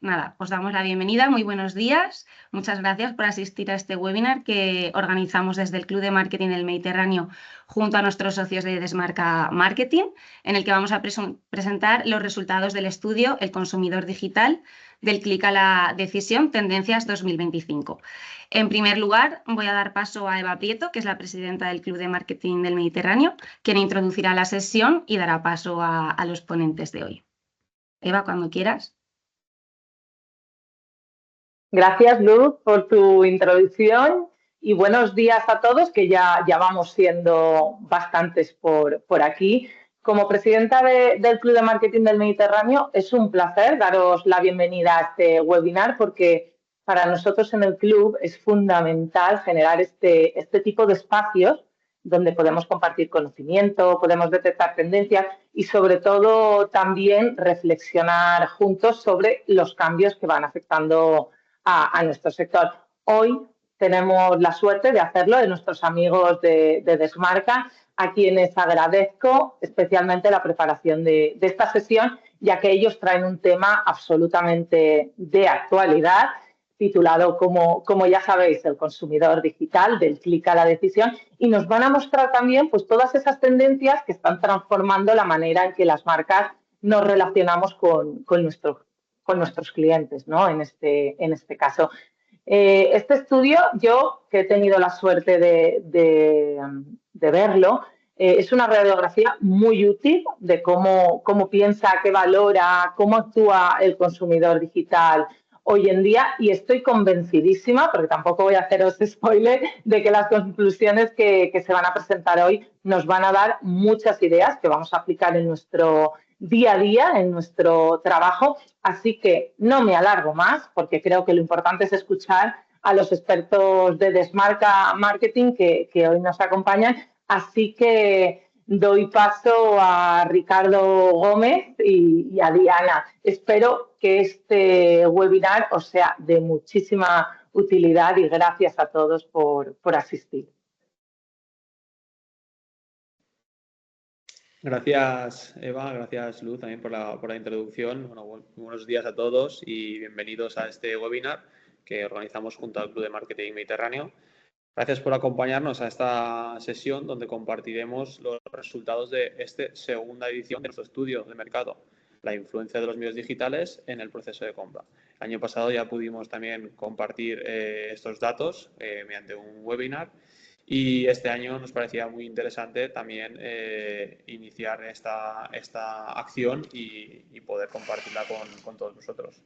nada, os damos la bienvenida, muy buenos días. Muchas gracias por asistir a este webinar que organizamos desde el Club de Marketing del Mediterráneo junto a nuestros socios de Desmarca Marketing, en el que vamos a presentar los resultados del estudio El consumidor digital del clic a la decisión Tendencias 2025. En primer lugar, voy a dar paso a Eva Prieto, que es la presidenta del Club de Marketing del Mediterráneo, quien introducirá la sesión y dará paso a los ponentes de hoy. Eva, cuando quieras. Gracias, Luz, por tu introducción y buenos días a todos, que ya vamos siendo bastantes por aquí. Como presidenta del Club de Marketing del Mediterráneo, es un placer daros la bienvenida a este webinar porque para nosotros en el club es fundamental generar este tipo de espacios donde podemos compartir conocimiento, podemos detectar tendencias y sobre todo también reflexionar juntos sobre los cambios que van afectando a nuestro sector. Hoy tenemos la suerte de hacerlo de nuestros amigos de Desmarca, a quienes agradezco especialmente la preparación de esta sesión, ya que ellos traen un tema absolutamente de actualidad, titulado, como ya sabéis, el consumidor digital, del clic a la decisión, y nos van a mostrar también pues, todas esas tendencias que están transformando la manera en que las marcas nos relacionamos con nuestros clientes, ¿no? En este caso. Este estudio, yo que he tenido la suerte de verlo, es una radiografía muy útil de cómo piensa, qué valora, cómo actúa el consumidor digital hoy en día, y estoy convencidísima, porque tampoco voy a haceros spoiler, de que las conclusiones que se van a presentar hoy nos van a dar muchas ideas que vamos a aplicar en nuestro día a día, en nuestro trabajo. Así que no me alargo más, porque creo que lo importante es escuchar a los expertos de Desmarca Marketing que hoy nos acompañan. Así que doy paso a Ricardo Gómez y a Diana. Espero que este webinar os sea de muchísima utilidad y gracias a todos por asistir. Gracias, Eva, gracias, Luz, también por la introducción. Bueno, buenos días a todos y bienvenidos a este webinar que organizamos junto al Club de Marketing Mediterráneo. Gracias por acompañarnos a esta sesión donde compartiremos los resultados de esta segunda edición de nuestro estudio de mercado, la influencia de los medios digitales en el proceso de compra. El año pasado ya pudimos también compartir estos datos mediante un webinar. Y este año nos parecía muy interesante también iniciar esta acción y poder compartirla con todos nosotros.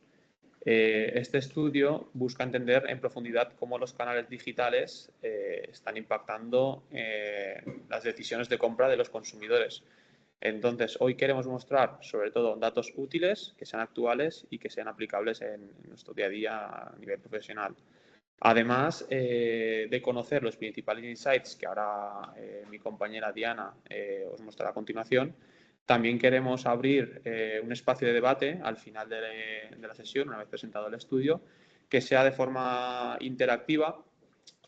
Este estudio busca entender en profundidad cómo los canales digitales están impactando las decisiones de compra de los consumidores. Entonces, hoy queremos mostrar sobre todo datos útiles, que sean actuales y que sean aplicables en nuestro día a día a nivel profesional. Además de conocer los principales insights que ahora mi compañera Diana os mostrará a continuación, también queremos abrir un espacio de debate al final de la sesión, una vez presentado el estudio, que sea de forma interactiva.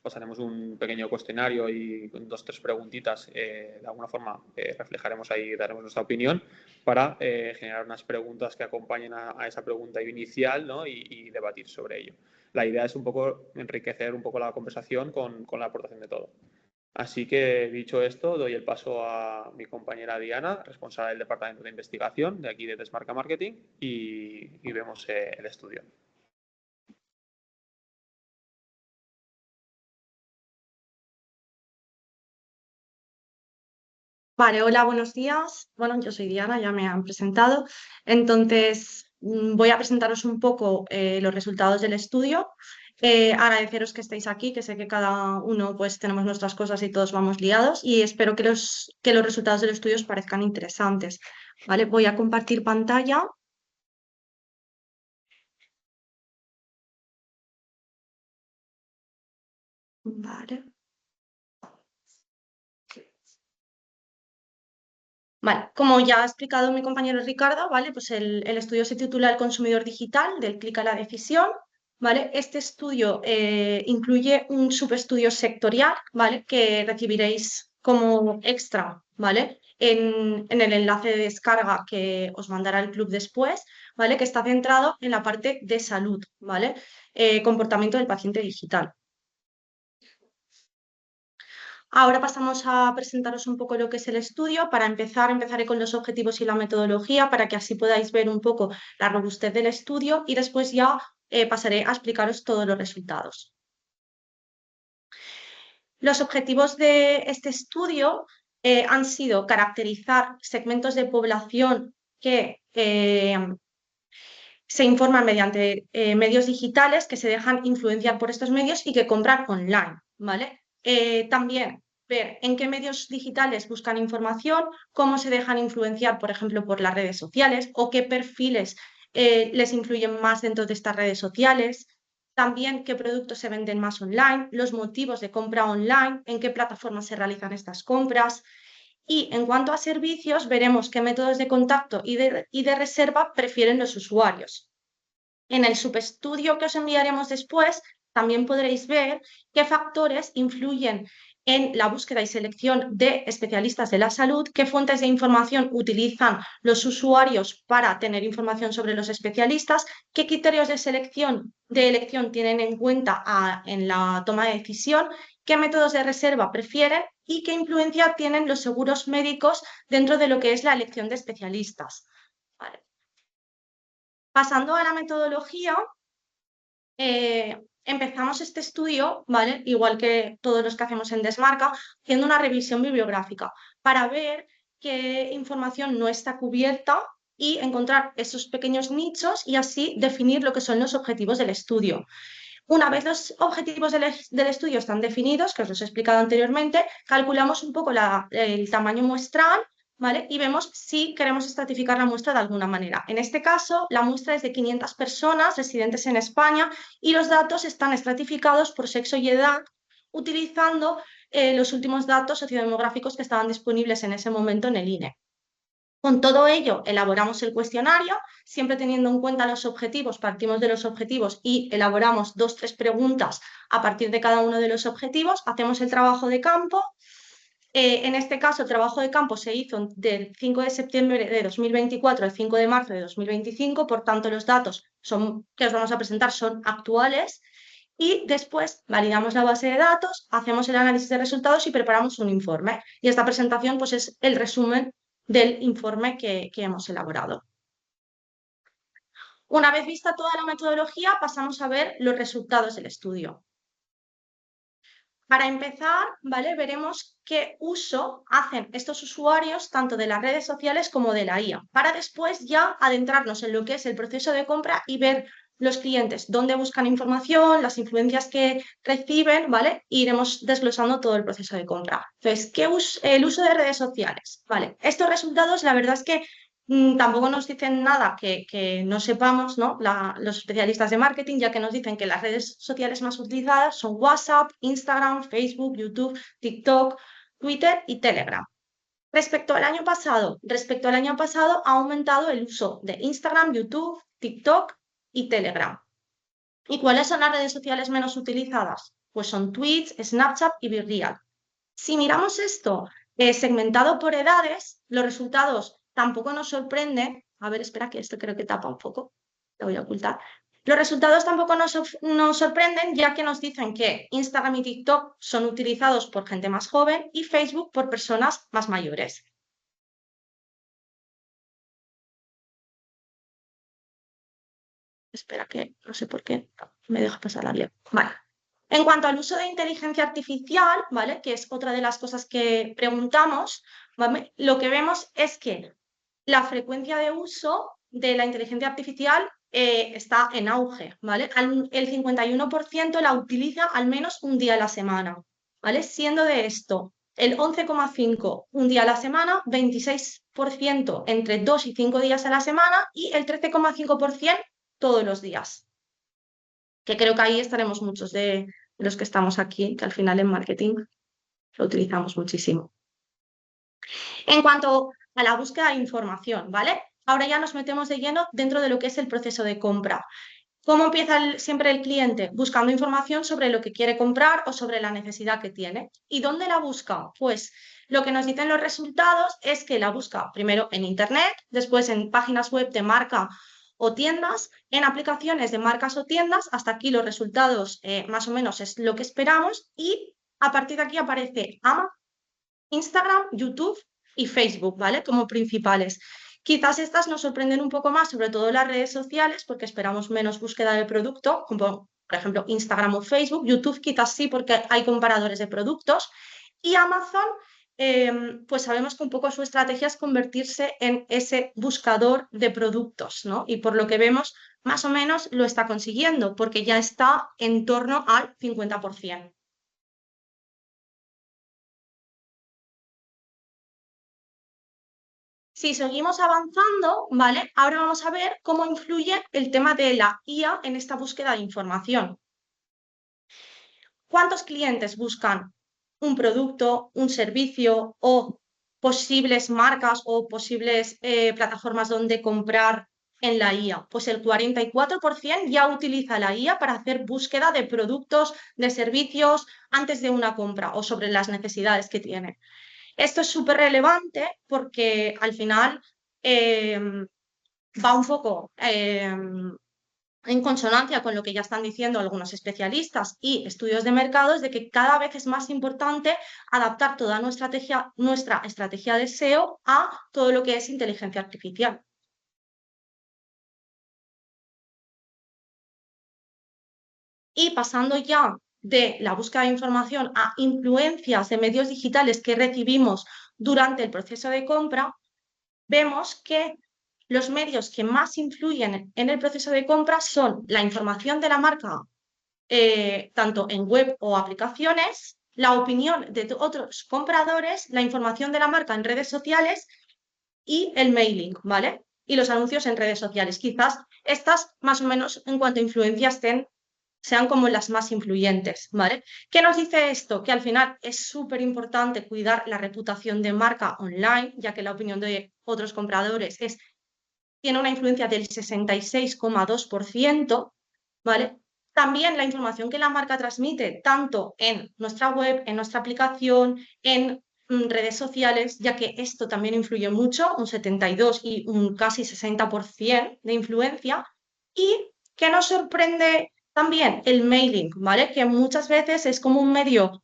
Pasaremos un pequeño cuestionario y con 2 o 3 preguntitas, de alguna forma reflejaremos ahí, daremos nuestra opinión para generar unas preguntas que acompañen a esa pregunta inicial, ¿no? y debatir sobre ello. La idea es un poco enriquecer un poco la conversación con la aportación de todo. Así que, dicho esto, doy el paso a mi compañera Diana, responsable del Departamento de Investigación de aquí de Desmarca Marketing, y vemos el estudio. Vale, hola, buenos días. Bueno, yo soy Diana, ya me han presentado. Entonces, voy a presentaros un poco los resultados del estudio. Agradeceros que estéis aquí, que sé que cada uno pues tenemos nuestras cosas y todos vamos liados, y espero que los resultados del estudio os parezcan interesantes. Vale, voy a compartir pantalla. Vale. Vale, como ya ha explicado mi compañero Ricardo, ¿vale? Pues el estudio se titula El consumidor digital, del clic a la decisión, ¿vale? Este estudio incluye un subestudio sectorial, ¿vale? Que recibiréis como extra, ¿vale? En el enlace de descarga que os mandará el club después, ¿vale? Que está centrado en la parte de salud, ¿vale? Comportamiento del paciente digital. Ahora pasamos a presentaros un poco lo que es el estudio. Para empezar, empezaré con los objetivos y la metodología para que así podáis ver un poco la robustez del estudio y después ya pasaré a explicaros todos los resultados. Los objetivos de este estudio han sido caracterizar segmentos de población que se informan mediante medios digitales, que se dejan influenciar por estos medios y que compran online, ¿vale? También ver en qué medios digitales buscan información, cómo se dejan influenciar, por ejemplo, por las redes sociales o qué perfiles les influyen más dentro de estas redes sociales. También qué productos se venden más online, los motivos de compra online, en qué plataformas se realizan estas compras. Y en cuanto a servicios, veremos qué métodos de contacto y de reserva prefieren los usuarios. En el subestudio que os enviaremos después, también podréis ver qué factores influyen en la búsqueda y selección de especialistas de la salud, qué fuentes de información utilizan los usuarios para tener información sobre los especialistas, qué criterios de elección tienen en cuenta en la toma de decisión, qué métodos de reserva prefieren y qué influencia tienen los seguros médicos dentro de lo que es la elección de especialistas. Vale. Pasando a la metodología, empezamos este estudio, ¿vale? Igual que todos los que hacemos en Desmarca, haciendo una revisión bibliográfica para ver qué información no está cubierta y encontrar esos pequeños nichos y así definir lo que son los objetivos del estudio. Una vez los objetivos del estudio están definidos, que os los he explicado anteriormente, calculamos un poco el tamaño muestral, ¿vale? Y vemos si queremos estratificar la muestra de alguna manera. En este caso, la muestra es de 500 personas residentes en España y los datos están estratificados por sexo y edad, utilizando los últimos datos sociodemográficos que estaban disponibles en ese momento en el INE. Con todo ello, elaboramos el cuestionario, siempre teniendo en cuenta los objetivos, partimos de los objetivos y elaboramos 2 o 3 preguntas a partir de cada uno de los objetivos, hacemos el trabajo de campo. En este caso, el trabajo de campo se hizo del 5 de septiembre de 2024 al 5 de marzo de 2025, por tanto los datos que os vamos a presentar son actuales y después validamos la base de datos, hacemos el análisis de resultados y preparamos un informe. Y esta presentación pues, es el resumen del informe que hemos elaborado. Una vez vista toda la metodología, pasamos a ver los resultados del estudio. Para empezar, ¿vale? Veremos qué uso hacen estos usuarios tanto de las redes sociales como de la IA, para después ya adentrarnos en lo que es el proceso de compra y ver los clientes dónde buscan información, las influencias que reciben, ¿vale? E iremos desglosando todo el proceso de compra. Entonces, el uso de redes sociales, ¿vale? Estos resultados, la verdad es que tampoco nos dicen nada que no sepamos, ¿no? Los especialistas de marketing, ya que nos dicen que las redes sociales más utilizadas son WhatsApp, Instagram, Facebook, YouTube, TikTok, Twitter y Telegram. Respecto al año pasado ha aumentado el uso de Instagram, YouTube, TikTok y Telegram. ¿Y cuáles son las redes sociales menos utilizadas? Pues son Twitch, Snapchat y BeReal. Si miramos esto segmentado por edades, los resultados tampoco nos sorprenden. A ver, espera, que esto creo que tapa un poco. Lo voy a ocultar. Los resultados tampoco nos sorprenden, ya que nos dicen que Instagram y TikTok son utilizados por gente más joven y Facebook por personas más mayores. Espera, que no sé por qué me deja pasar la ley. Vale. En cuanto al uso de inteligencia artificial, ¿vale? Que es otra de las cosas que preguntamos, ¿vale? Lo que vemos es que la frecuencia de uso de la inteligencia artificial está en auge, ¿vale? El 51% la utiliza al menos un día a la semana, ¿vale? Siendo de esto el 11,5% un día a la semana, 26% entre 2 y 5 días a la semana y el 13,5% todos los días. Que creo que ahí estaremos muchos de los que estamos aquí, que al final en marketing lo utilizamos muchísimo. En cuanto a la búsqueda de información, ¿vale? Ahora ya nos metemos de lleno dentro de lo que es el proceso de compra. ¿Cómo empieza siempre el cliente? Buscando información sobre lo que quiere comprar o sobre la necesidad que tiene. ¿Y dónde la busca? Pues lo que nos dicen los resultados es que la busca primero en Internet, después en páginas web de marca o tiendas, en aplicaciones de marcas o tiendas. Hasta aquí los resultados más o menos es lo que esperamos, y a partir de aquí aparece Amazon, Instagram, YouTube y Facebook, ¿vale? Como principales. Quizás estas nos sorprenden un poco más, sobre todo las redes sociales, porque esperamos menos búsqueda del producto, como por ejemplo Instagram o Facebook. YouTube quizás sí, porque hay comparadores de productos. Y Amazon, pues sabemos que un poco su estrategia es convertirse en ese buscador de productos, ¿no? Y por lo que vemos, más o menos lo está consiguiendo, porque ya está en torno al 50%. Si seguimos avanzando, ¿vale? Ahora vamos a ver cómo influye el tema de la IA en esta búsqueda de información. ¿Cuántos clientes buscan un producto, un servicio o posibles marcas o posibles plataformas donde comprar en la IA? Pues el 44% ya utiliza la IA para hacer búsqueda de productos, de servicios antes de una compra o sobre las necesidades que tiene. Esto es súper relevante porque al final va un poco en consonancia con lo que ya están diciendo algunos especialistas y estudios de mercados, de que cada vez es más importante adaptar toda nuestra estrategia de SEO a todo lo que es inteligencia artificial. Y pasando ya de la búsqueda de información a influencias de medios digitales que recibimos durante el proceso de compra, vemos que los medios que más influyen en el proceso de compra son la información de la marca, tanto en web o aplicaciones, la opinión de otros compradores, la información de la marca en redes sociales y el mailing, ¿vale? Y los anuncios en redes sociales. Quizás estas, más o menos, en cuanto a influencia, sean como las más influyentes, ¿vale? ¿Qué nos dice esto? Que al final es súper importante cuidar la reputación de marca online, ya que la opinión de otros compradores tiene una influencia del 66,2%, ¿vale? También la información que la marca transmite, tanto en nuestra web, en nuestra aplicación, en redes sociales, ya que esto también influye mucho, un 72 y un casi 60% de influencia. Y que nos sorprende también el mailing, ¿vale? Que muchas veces es como un medio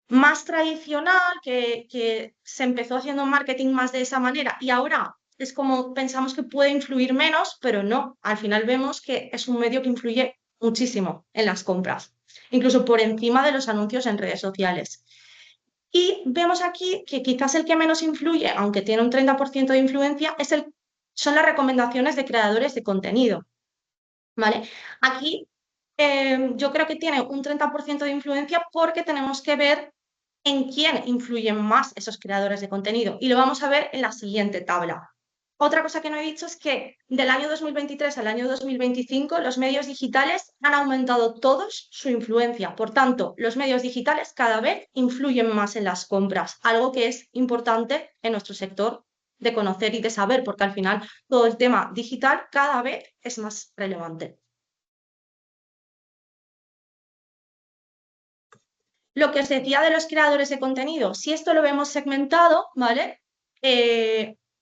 más tradicional, que se empezó haciendo marketing más de esa manera y ahora es como pensamos que puede influir menos, pero no, al final vemos que es un medio que influye muchísimo en las compras, incluso por encima de los anuncios en redes sociales. Y vemos aquí que quizás el que menos influye, aunque tiene un 30% de influencia, son las recomendaciones de creadores de contenido, ¿vale? Aquí yo creo que tiene un 30% de influencia porque tenemos que ver en quién influyen más esos creadores de contenido. Y lo vamos a ver en la siguiente tabla. Otra cosa que no he dicho es que del año 2023 al año 2025 los medios digitales han aumentado todos su influencia. Por tanto, los medios digitales cada vez influyen más en las compras, algo que es importante en nuestro sector de conocer y de saber, porque al final todo el tema digital cada vez es más relevante. Lo que os decía de los creadores de contenido, si esto lo vemos segmentado, ¿vale?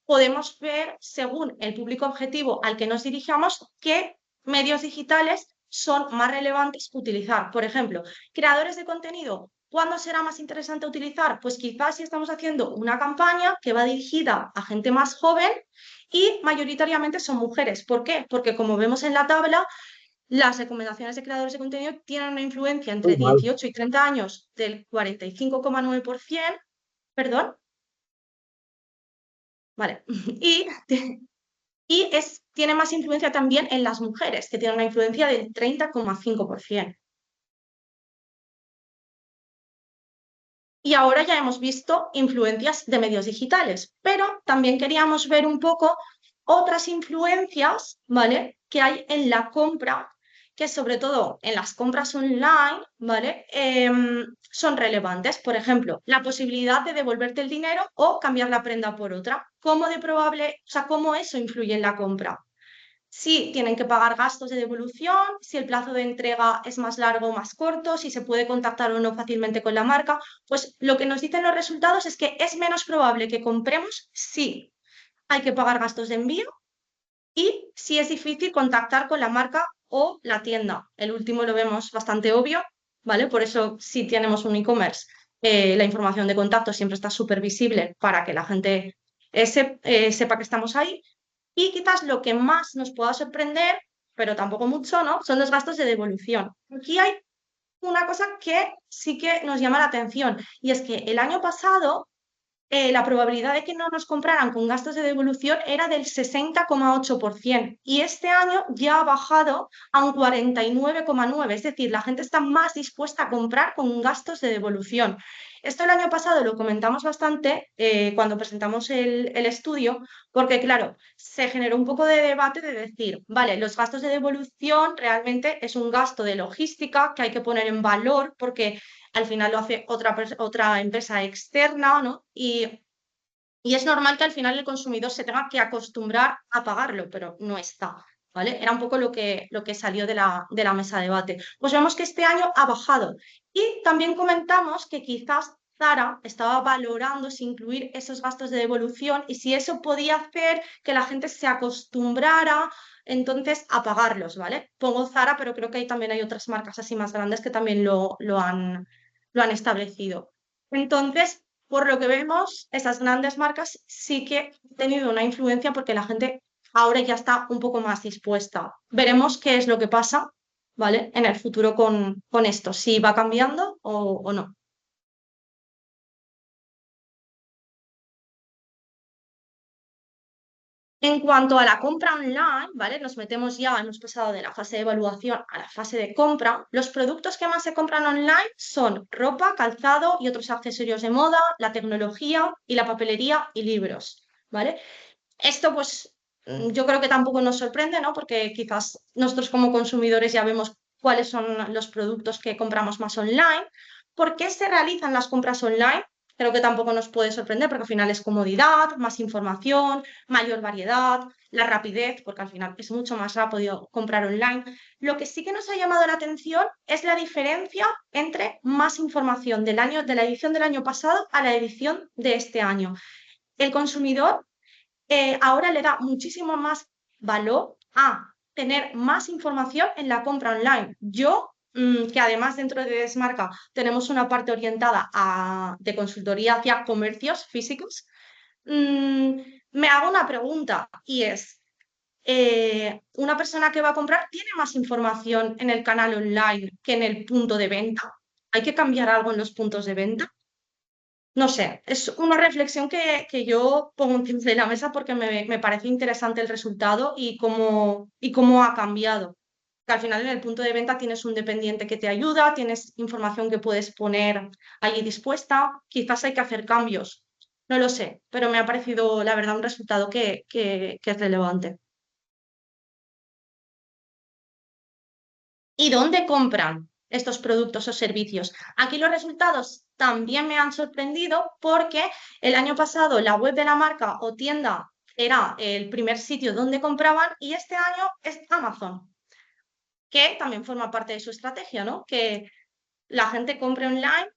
Podemos ver, según el público objetivo al que nos dirijamos, qué medios digitales son más relevantes que utilizar. Por ejemplo, creadores de contenido, ¿cuándo será más interesante utilizar? Pues quizás si estamos haciendo una campaña que va dirigida a gente más joven y mayoritariamente son mujeres. ¿Por qué? Porque como vemos en la tabla, las recomendaciones de creadores de contenido tienen una influencia entre 18 y 30 años del 45,9%, perdón, vale, y tiene más influencia también en las mujeres, que tienen una influencia del 30,5%. Y ahora ya hemos visto influencias de medios digitales, pero también queríamos ver un poco otras influencias, ¿vale?, que hay en la compra, que sobre todo en las compras online, ¿vale?, son relevantes. Por ejemplo, la posibilidad de devolverte el dinero o cambiar la prenda por otra. ¿Cómo de probable, o sea, cómo eso influye en la compra? si tienen que pagar gastos de devolución, si el plazo de entrega es más largo o más corto, si se puede contactar o no fácilmente con la marca. Pues lo que nos dicen los resultados es que es menos probable que compremos si hay que pagar gastos de envío y si es difícil contactar con la marca o la tienda. El último lo vemos bastante obvio, ¿vale? Por eso si tenemos un e-commerce, la información de contacto siempre está súper visible para que la gente sepa que estamos ahí. Y quizás lo que más nos pueda sorprender, pero tampoco mucho, ¿no? Son los gastos de devolución. Aquí hay una cosa que sí que nos llama la atención y es que el año pasado la probabilidad de que no nos compraran con gastos de devolución era del 60,8% y este año ya ha bajado a un 49,9%, es decir, la gente está más dispuesta a comprar con gastos de devolución. Esto el año pasado lo comentamos bastante cuando presentamos el estudio, porque claro, se generó un poco de debate de decir, vale, los gastos de devolución realmente es un gasto de logística que hay que poner en valor porque al final lo hace otra empresa externa, ¿no? Y es normal que al final el consumidor se tenga que acostumbrar a pagarlo, pero no está, ¿vale? Era un poco lo que salió de la mesa de debate. Pues vemos que este año ha bajado. Y también comentamos que quizás Zara estaba valorando si incluir esos gastos de devolución y si eso podía hacer que la gente se acostumbrara entonces a pagarlos, ¿vale? Pongo Zara, pero creo que también hay otras marcas así más grandes que también lo han establecido. Entonces, por lo que vemos, esas grandes marcas sí que han tenido una influencia porque la gente ahora ya está un poco más dispuesta. Veremos qué es lo que pasa, ¿vale? En el futuro con esto, si va cambiando o no. En cuanto a la compra online, ¿vale? Nos metemos ya, hemos pasado de la fase de evaluación a la fase de compra. Los productos que más se compran online son ropa, calzado y otros accesorios de moda, la tecnología y la papelería y libros, ¿vale? Esto pues yo creo que tampoco nos sorprende, ¿no? Porque quizás nosotros como consumidores ya vemos cuáles son los productos que compramos más online. ¿Por qué se realizan las compras online? Creo que tampoco nos puede sorprender porque al final es comodidad, más información, mayor variedad, la rapidez, porque al final es mucho más rápido comprar online. Lo que sí que nos ha llamado la atención es la diferencia entre más información de la edición del año pasado a la edición de este año. El consumidor ahora le da muchísimo más valor a tener más información en la compra online. Yo, que además dentro de Desmarca tenemos una parte orientada de consultoría hacia comercios físicos, me hago una pregunta y es, ¿una persona que va a comprar tiene más información en el canal online que en el punto de venta? ¿Hay que cambiar algo en los puntos de venta? No sé, es una reflexión que yo pongo encima de la mesa porque me parece interesante el resultado y cómo ha cambiado. Que al final en el punto de venta tienes un dependiente que te ayuda, tienes información que puedes poner allí dispuesta, quizás hay que hacer cambios, no lo sé, pero me ha parecido la verdad un resultado que es relevante. ¿Y dónde compran estos productos o servicios? Aquí los resultados también me han sorprendido porque el año pasado la web de la marca o tienda era el primer sitio donde compraban y este año es Amazon, que también forma parte de su estrategia, ¿no? Que la gente compre online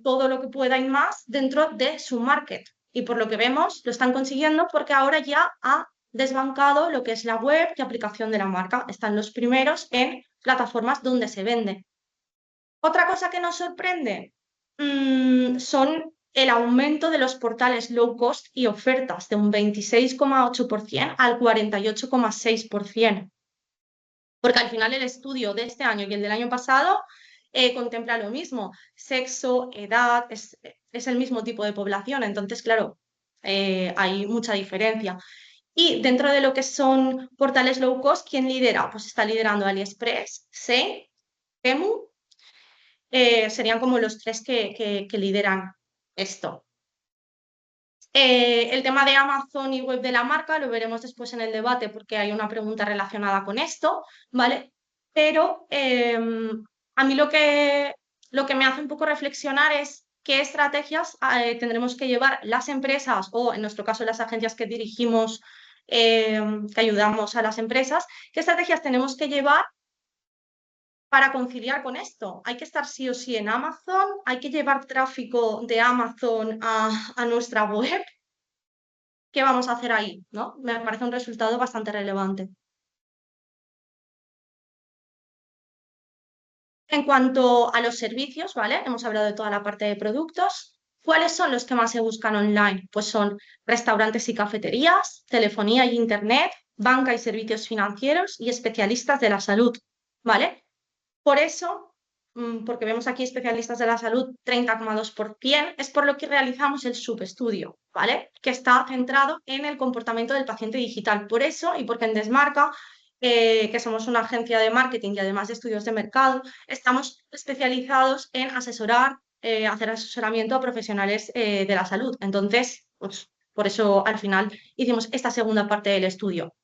todo lo que pueda y más dentro de su market. Y por lo que vemos, lo están consiguiendo porque ahora ya ha desbancado lo que es la web y aplicación de la marca. Están los primeros en plataformas donde se vende. Otra cosa que nos sorprende son el aumento de los portales low cost y ofertas de un 26,8% al 48,6%. Porque al final el estudio de este año y el del año pasado contempla lo mismo, sexo, edad, es el mismo tipo de población, entonces claro, hay mucha diferencia. Y dentro de lo que son portales low cost, ¿quién lidera? Pues está liderando AliExpress, Shein, Temu, serían como los tres que lideran esto. El tema de Amazon y web de la marca lo veremos después en el debate porque hay una pregunta relacionada con esto, ¿vale? Pero a mí lo que me hace un poco reflexionar es qué estrategias tendremos que llevar las empresas o en nuestro caso las agencias que dirigimos que ayudamos a las empresas, ¿qué estrategias tenemos que llevar para conciliar con esto? Hay que estar sí o sí en Amazon, hay que llevar tráfico de Amazon a nuestra web. ¿Qué vamos a hacer ahí? ¿No? Me parece un resultado bastante relevante. En cuanto a los servicios, ¿vale? Hemos hablado de toda la parte de productos. ¿Cuáles son los que más se buscan online? Pues son restaurantes y cafeterías, telefonía y internet, banca y servicios financieros y especialistas de la salud, ¿vale? Por eso, porque vemos aquí especialistas de la salud 30,2%, es por lo que realizamos el subestudio, ¿vale? Que está centrado en el comportamiento del paciente digital. Por eso, y porque en Desmarca, que somos una agencia de marketing y además de estudios de mercado, estamos especializados en asesorar, hacer asesoramiento a profesionales de la salud. Entonces, pues, por eso al final hicimos esta segunda parte del estudio.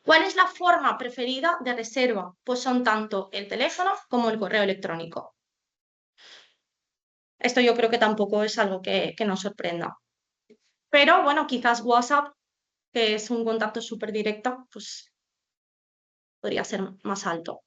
¿Cuál es la forma preferida de reserva? Pues son tanto el teléfono como el correo electrónico. Esto yo creo que tampoco es algo que nos sorprenda. Pero bueno, quizás WhatsApp, que es un contacto súper directo, pues podría ser más alto.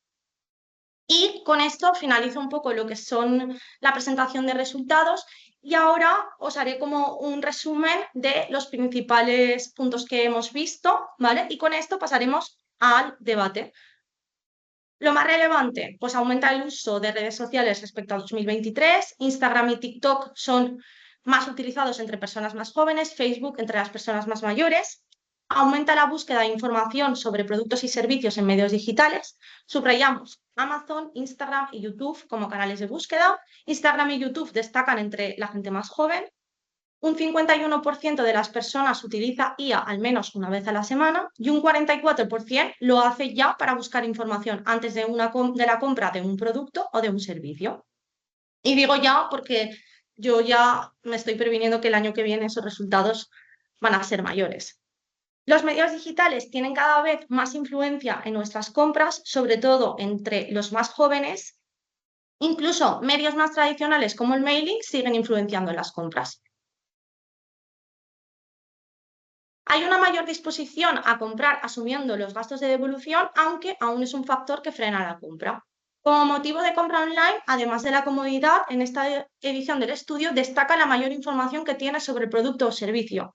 Y con esto finalizo un poco lo que son la presentación de resultados y ahora os haré como un resumen de los principales puntos que hemos visto, ¿vale? Y con esto pasaremos al debate. Lo más relevante, pues aumenta el uso de redes sociales respecto a 2023. Instagram y TikTok son más utilizados entre personas más jóvenes, Facebook entre las personas más mayores. Aumenta la búsqueda de información sobre productos y servicios en medios digitales. Subrayamos Amazon, Instagram y YouTube como canales de búsqueda. Instagram y YouTube destacan entre la gente más joven. Un 51% de las personas utiliza IA al menos una vez a la semana y un 44% lo hace ya para buscar información antes de la compra de un producto o de un servicio. Y digo ya porque yo ya me estoy previniendo que el año que viene esos resultados van a ser mayores. Los medios digitales tienen cada vez más influencia en nuestras compras, sobre todo entre los más jóvenes. Incluso medios más tradicionales como el mailing siguen influenciando en las compras. Hay una mayor disposición a comprar asumiendo los gastos de devolución, aunque aún es un factor que frena la compra. Como motivo de compra online, además de la comodidad, en esta edición del estudio destaca la mayor información que tiene sobre el producto o servicio.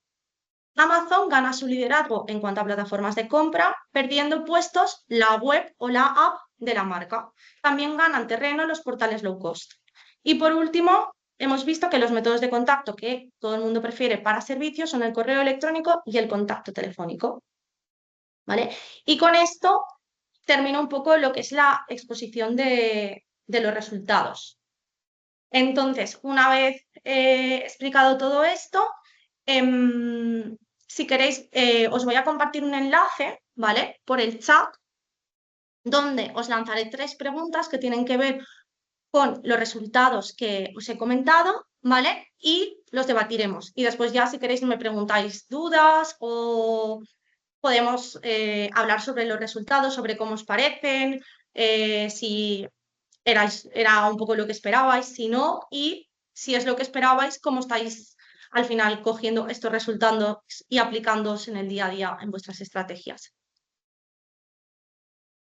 Amazon gana su liderazgo en cuanto a plataformas de compra, perdiendo puestos la web o la app de la marca. También ganan terreno los portales low cost. Y por último, hemos visto que los métodos de contacto que todo el mundo prefiere para servicios son el correo electrónico y el contacto telefónico. ¿Vale? Y con esto termino un poco lo que es la exposición de los resultados. Entonces, una vez explicado todo esto, si queréis, os voy a compartir un enlace, ¿vale? Por el chat, donde os lanzaré 3 preguntas que tienen que ver con los resultados que os he comentado, ¿vale? Y los debatiremos. Y después ya, si queréis, me preguntáis dudas o podemos hablar sobre los resultados, sobre cómo os parecen, si era un poco lo que esperabais, si no, y si es lo que esperabais, cómo estáis al final cogiendo estos resultados y aplicándolos en el día a día en vuestras estrategias.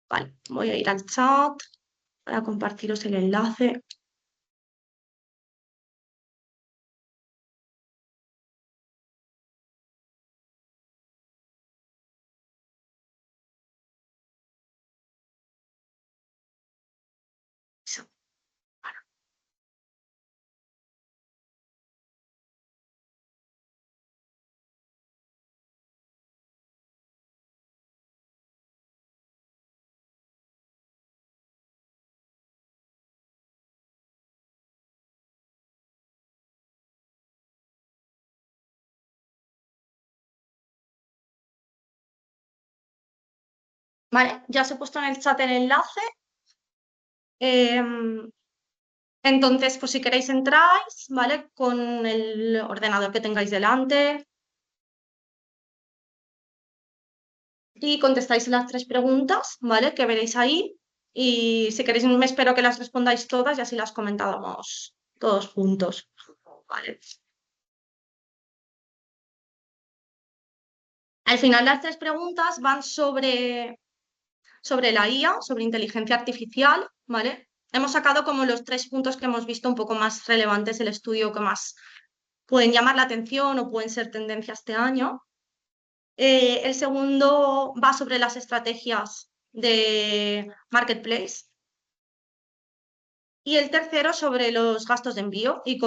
Vale, voy a ir al chat para compartiros el enlace. Vale, ya os he puesto en el chat el enlace. Entonces, pues si queréis entráis, ¿vale? Con el ordenador que tengáis delante y contestáis las 3 preguntas, ¿vale? Que veréis ahí. Y si queréis, me espero que las respondáis todas y así las comentábamos todos juntos, ¿vale? Al final las 3 preguntas van sobre la IA, sobre inteligencia artificial, ¿vale? Hemos sacado como los 3 puntos que hemos visto un poco más relevantes del estudio, que más pueden llamar la atención o pueden ser tendencia este año. El segundo va sobre las estrategias de marketplace. Y el tercero sobre los gastos de envío y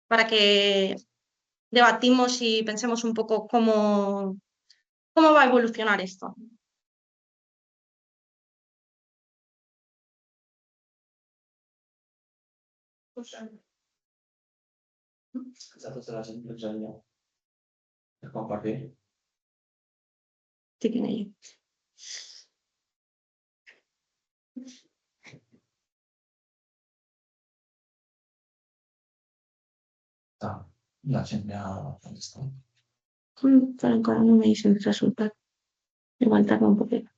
para que debatimos y pensemos un poco cómo va a evolucionar esto. Compartir. Sí, tiene ahí. La gente me ha contestado. Pero encara no me dicen el resultado. Igual tarda un poquito.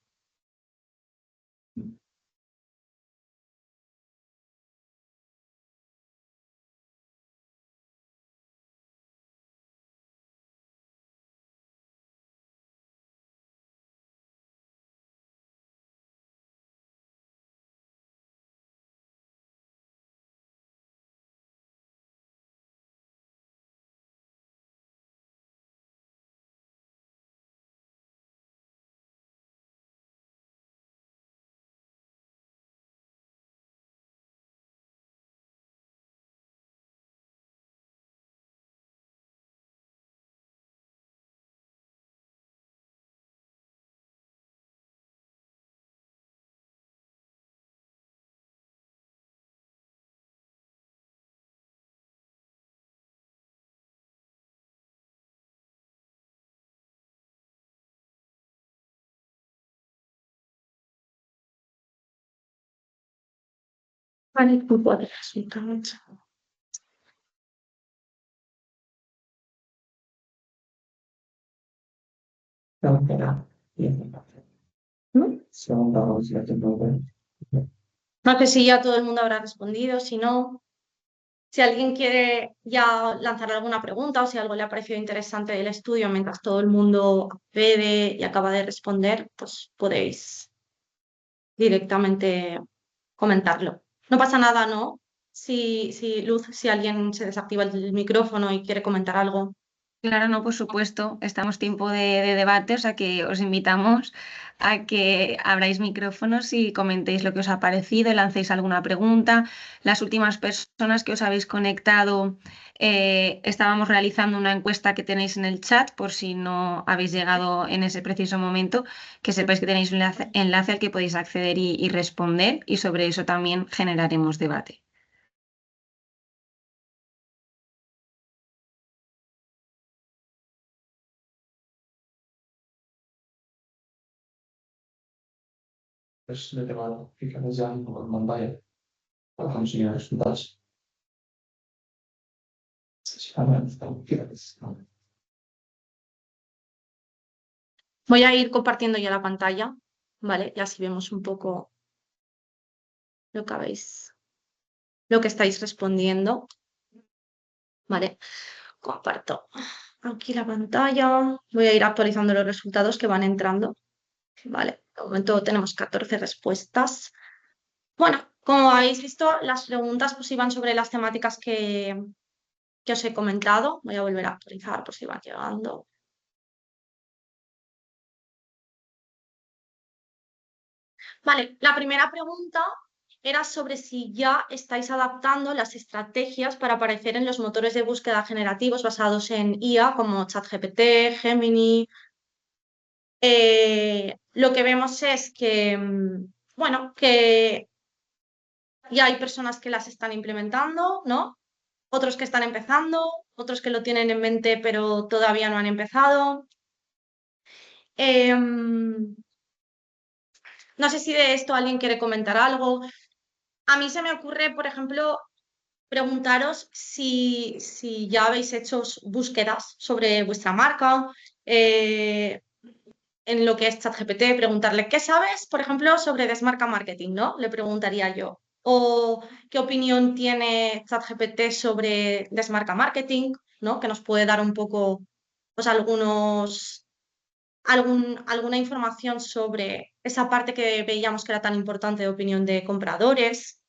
Vale, pues cuál es el resultado. No sé si ya todo el mundo habrá respondido, si no, si alguien quiere ya lanzar alguna pregunta o si algo le ha parecido interesante del estudio mientras todo el mundo accede y acaba de responder, pues podéis directamente comentarlo. No pasa nada, ¿no? Luz, si alguien se desactiva el micrófono y quiere comentar algo. Claro, no, por supuesto, estamos tiempo de debate, o sea que os invitamos a que abráis micrófonos y comentéis lo que os ha parecido, lancéis alguna pregunta. Las últimas personas que os habéis conectado, estábamos realizando una encuesta que tenéis en el chat, por si no habéis llegado en ese preciso momento, que sepáis que tenéis un enlace al que podéis acceder y responder, y sobre eso también generaremos debate. Pues le tengo que fijar ya en pantalla para conseguir resultados. Voy a ir compartiendo ya la pantalla, ¿vale? Y así vemos un poco lo que estáis respondiendo. Vale, comparto aquí la pantalla. Voy a ir actualizando los resultados que van entrando. Vale, de momento tenemos 14 respuestas. Bueno, como habéis visto, las preguntas pues iban sobre las temáticas que os he comentado. Voy a volver a actualizar por si van llegando. Vale, la primera pregunta era sobre si ya estáis adaptando las estrategias para aparecer en los motores de búsqueda generativos basados en IA como ChatGPT, Gemini. Lo que vemos es que, bueno, que ya hay personas que las están implementando, ¿no? Otros que están empezando, otros que lo tienen en mente pero todavía no han empezado. No sé si de esto alguien quiere comentar algo. A mí se me ocurre, por ejemplo, preguntaros si ya habéis hecho búsquedas sobre vuestra marca, en lo que es ChatGPT, preguntarle, ¿qué sabes, por ejemplo, sobre Desmarca Marketing? ¿No? Le preguntaría yo. O qué opinión tiene ChatGPT sobre Desmarca Marketing, ¿no? Que nos puede dar un poco pues alguna información sobre esa parte que veíamos que era tan importante de opinión de compradores.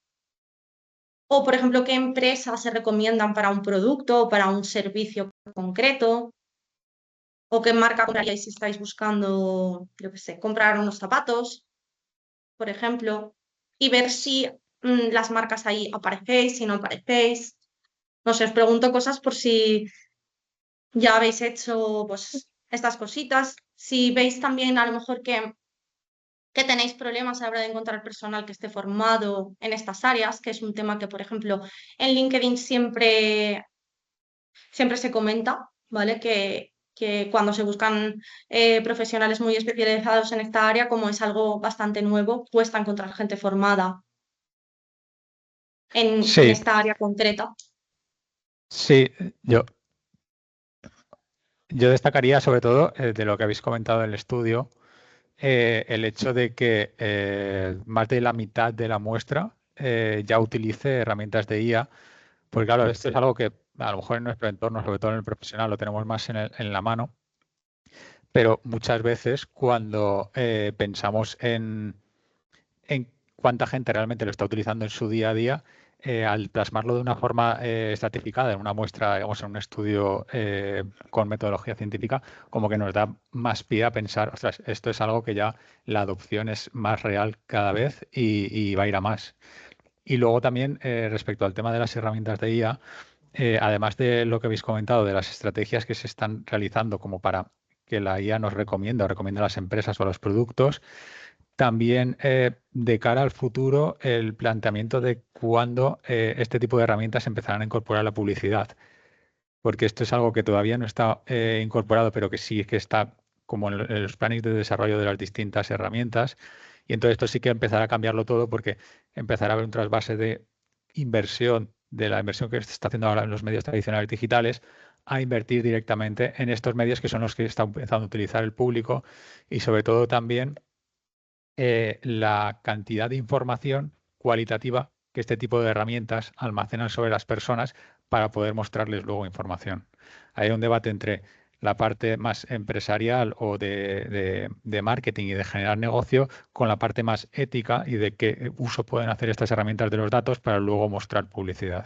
O, por ejemplo, qué empresas se recomiendan para un producto o para un servicio concreto. O qué marca compraríais si estáis buscando, yo qué sé, comprar unos zapatos, por ejemplo. Y ver si las marcas ahí aparecéis, si no aparecéis. No sé, os pregunto cosas por si ya habéis hecho pues, estas cositas. Si veis también a lo mejor que tenéis problemas a la hora de encontrar personal que esté formado en estas áreas, que es un tema que, por ejemplo, en LinkedIn siempre se comenta, ¿vale? Que cuando se buscan profesionales muy especializados en esta área, como es algo bastante nuevo, cuesta encontrar gente formada en Sí, esta área concreta. sí, yo destacaría sobre todo de lo que habéis comentado en el estudio, el hecho de que más de la mitad de la muestra ya utilice herramientas de IA, porque claro, esto es algo que a lo mejor en nuestro entorno, sobre todo en el profesional, lo tenemos más en la mano, pero muchas veces cuando pensamos en cuánta gente realmente lo está utilizando en su día a día, al plasmarlo de una forma estratificada en una muestra, digamos, en un estudio con metodología científica, como que nos da más pie a pensar, ostras, esto es algo que ya la adopción es más real cada vez y va a ir a más. Y luego también respecto al tema de las herramientas de IA, además de lo que habéis comentado, de las estrategias que se están realizando como para que la IA nos recomienda o recomienda a las empresas o a los productos, también de cara al futuro, el planteamiento de cuándo este tipo de herramientas empezarán a incorporar la publicidad, porque esto es algo que todavía no está incorporado, pero que sí que está como en los planes de desarrollo de las distintas herramientas. Y entonces esto sí que empezará a cambiarlo todo porque empezará a haber un trasvase de inversión, de la inversión que se está haciendo ahora en los medios tradicionales digitales, a invertir directamente en estos medios que son los que está empezando a utilizar el público y sobre todo también la cantidad de información cualitativa que este tipo de herramientas almacenan sobre las personas para poder mostrarles luego información. Hay un debate entre la parte más empresarial o de marketing y de generar negocio con la parte más ética y de qué uso pueden hacer estas herramientas de los datos para luego mostrar publicidad.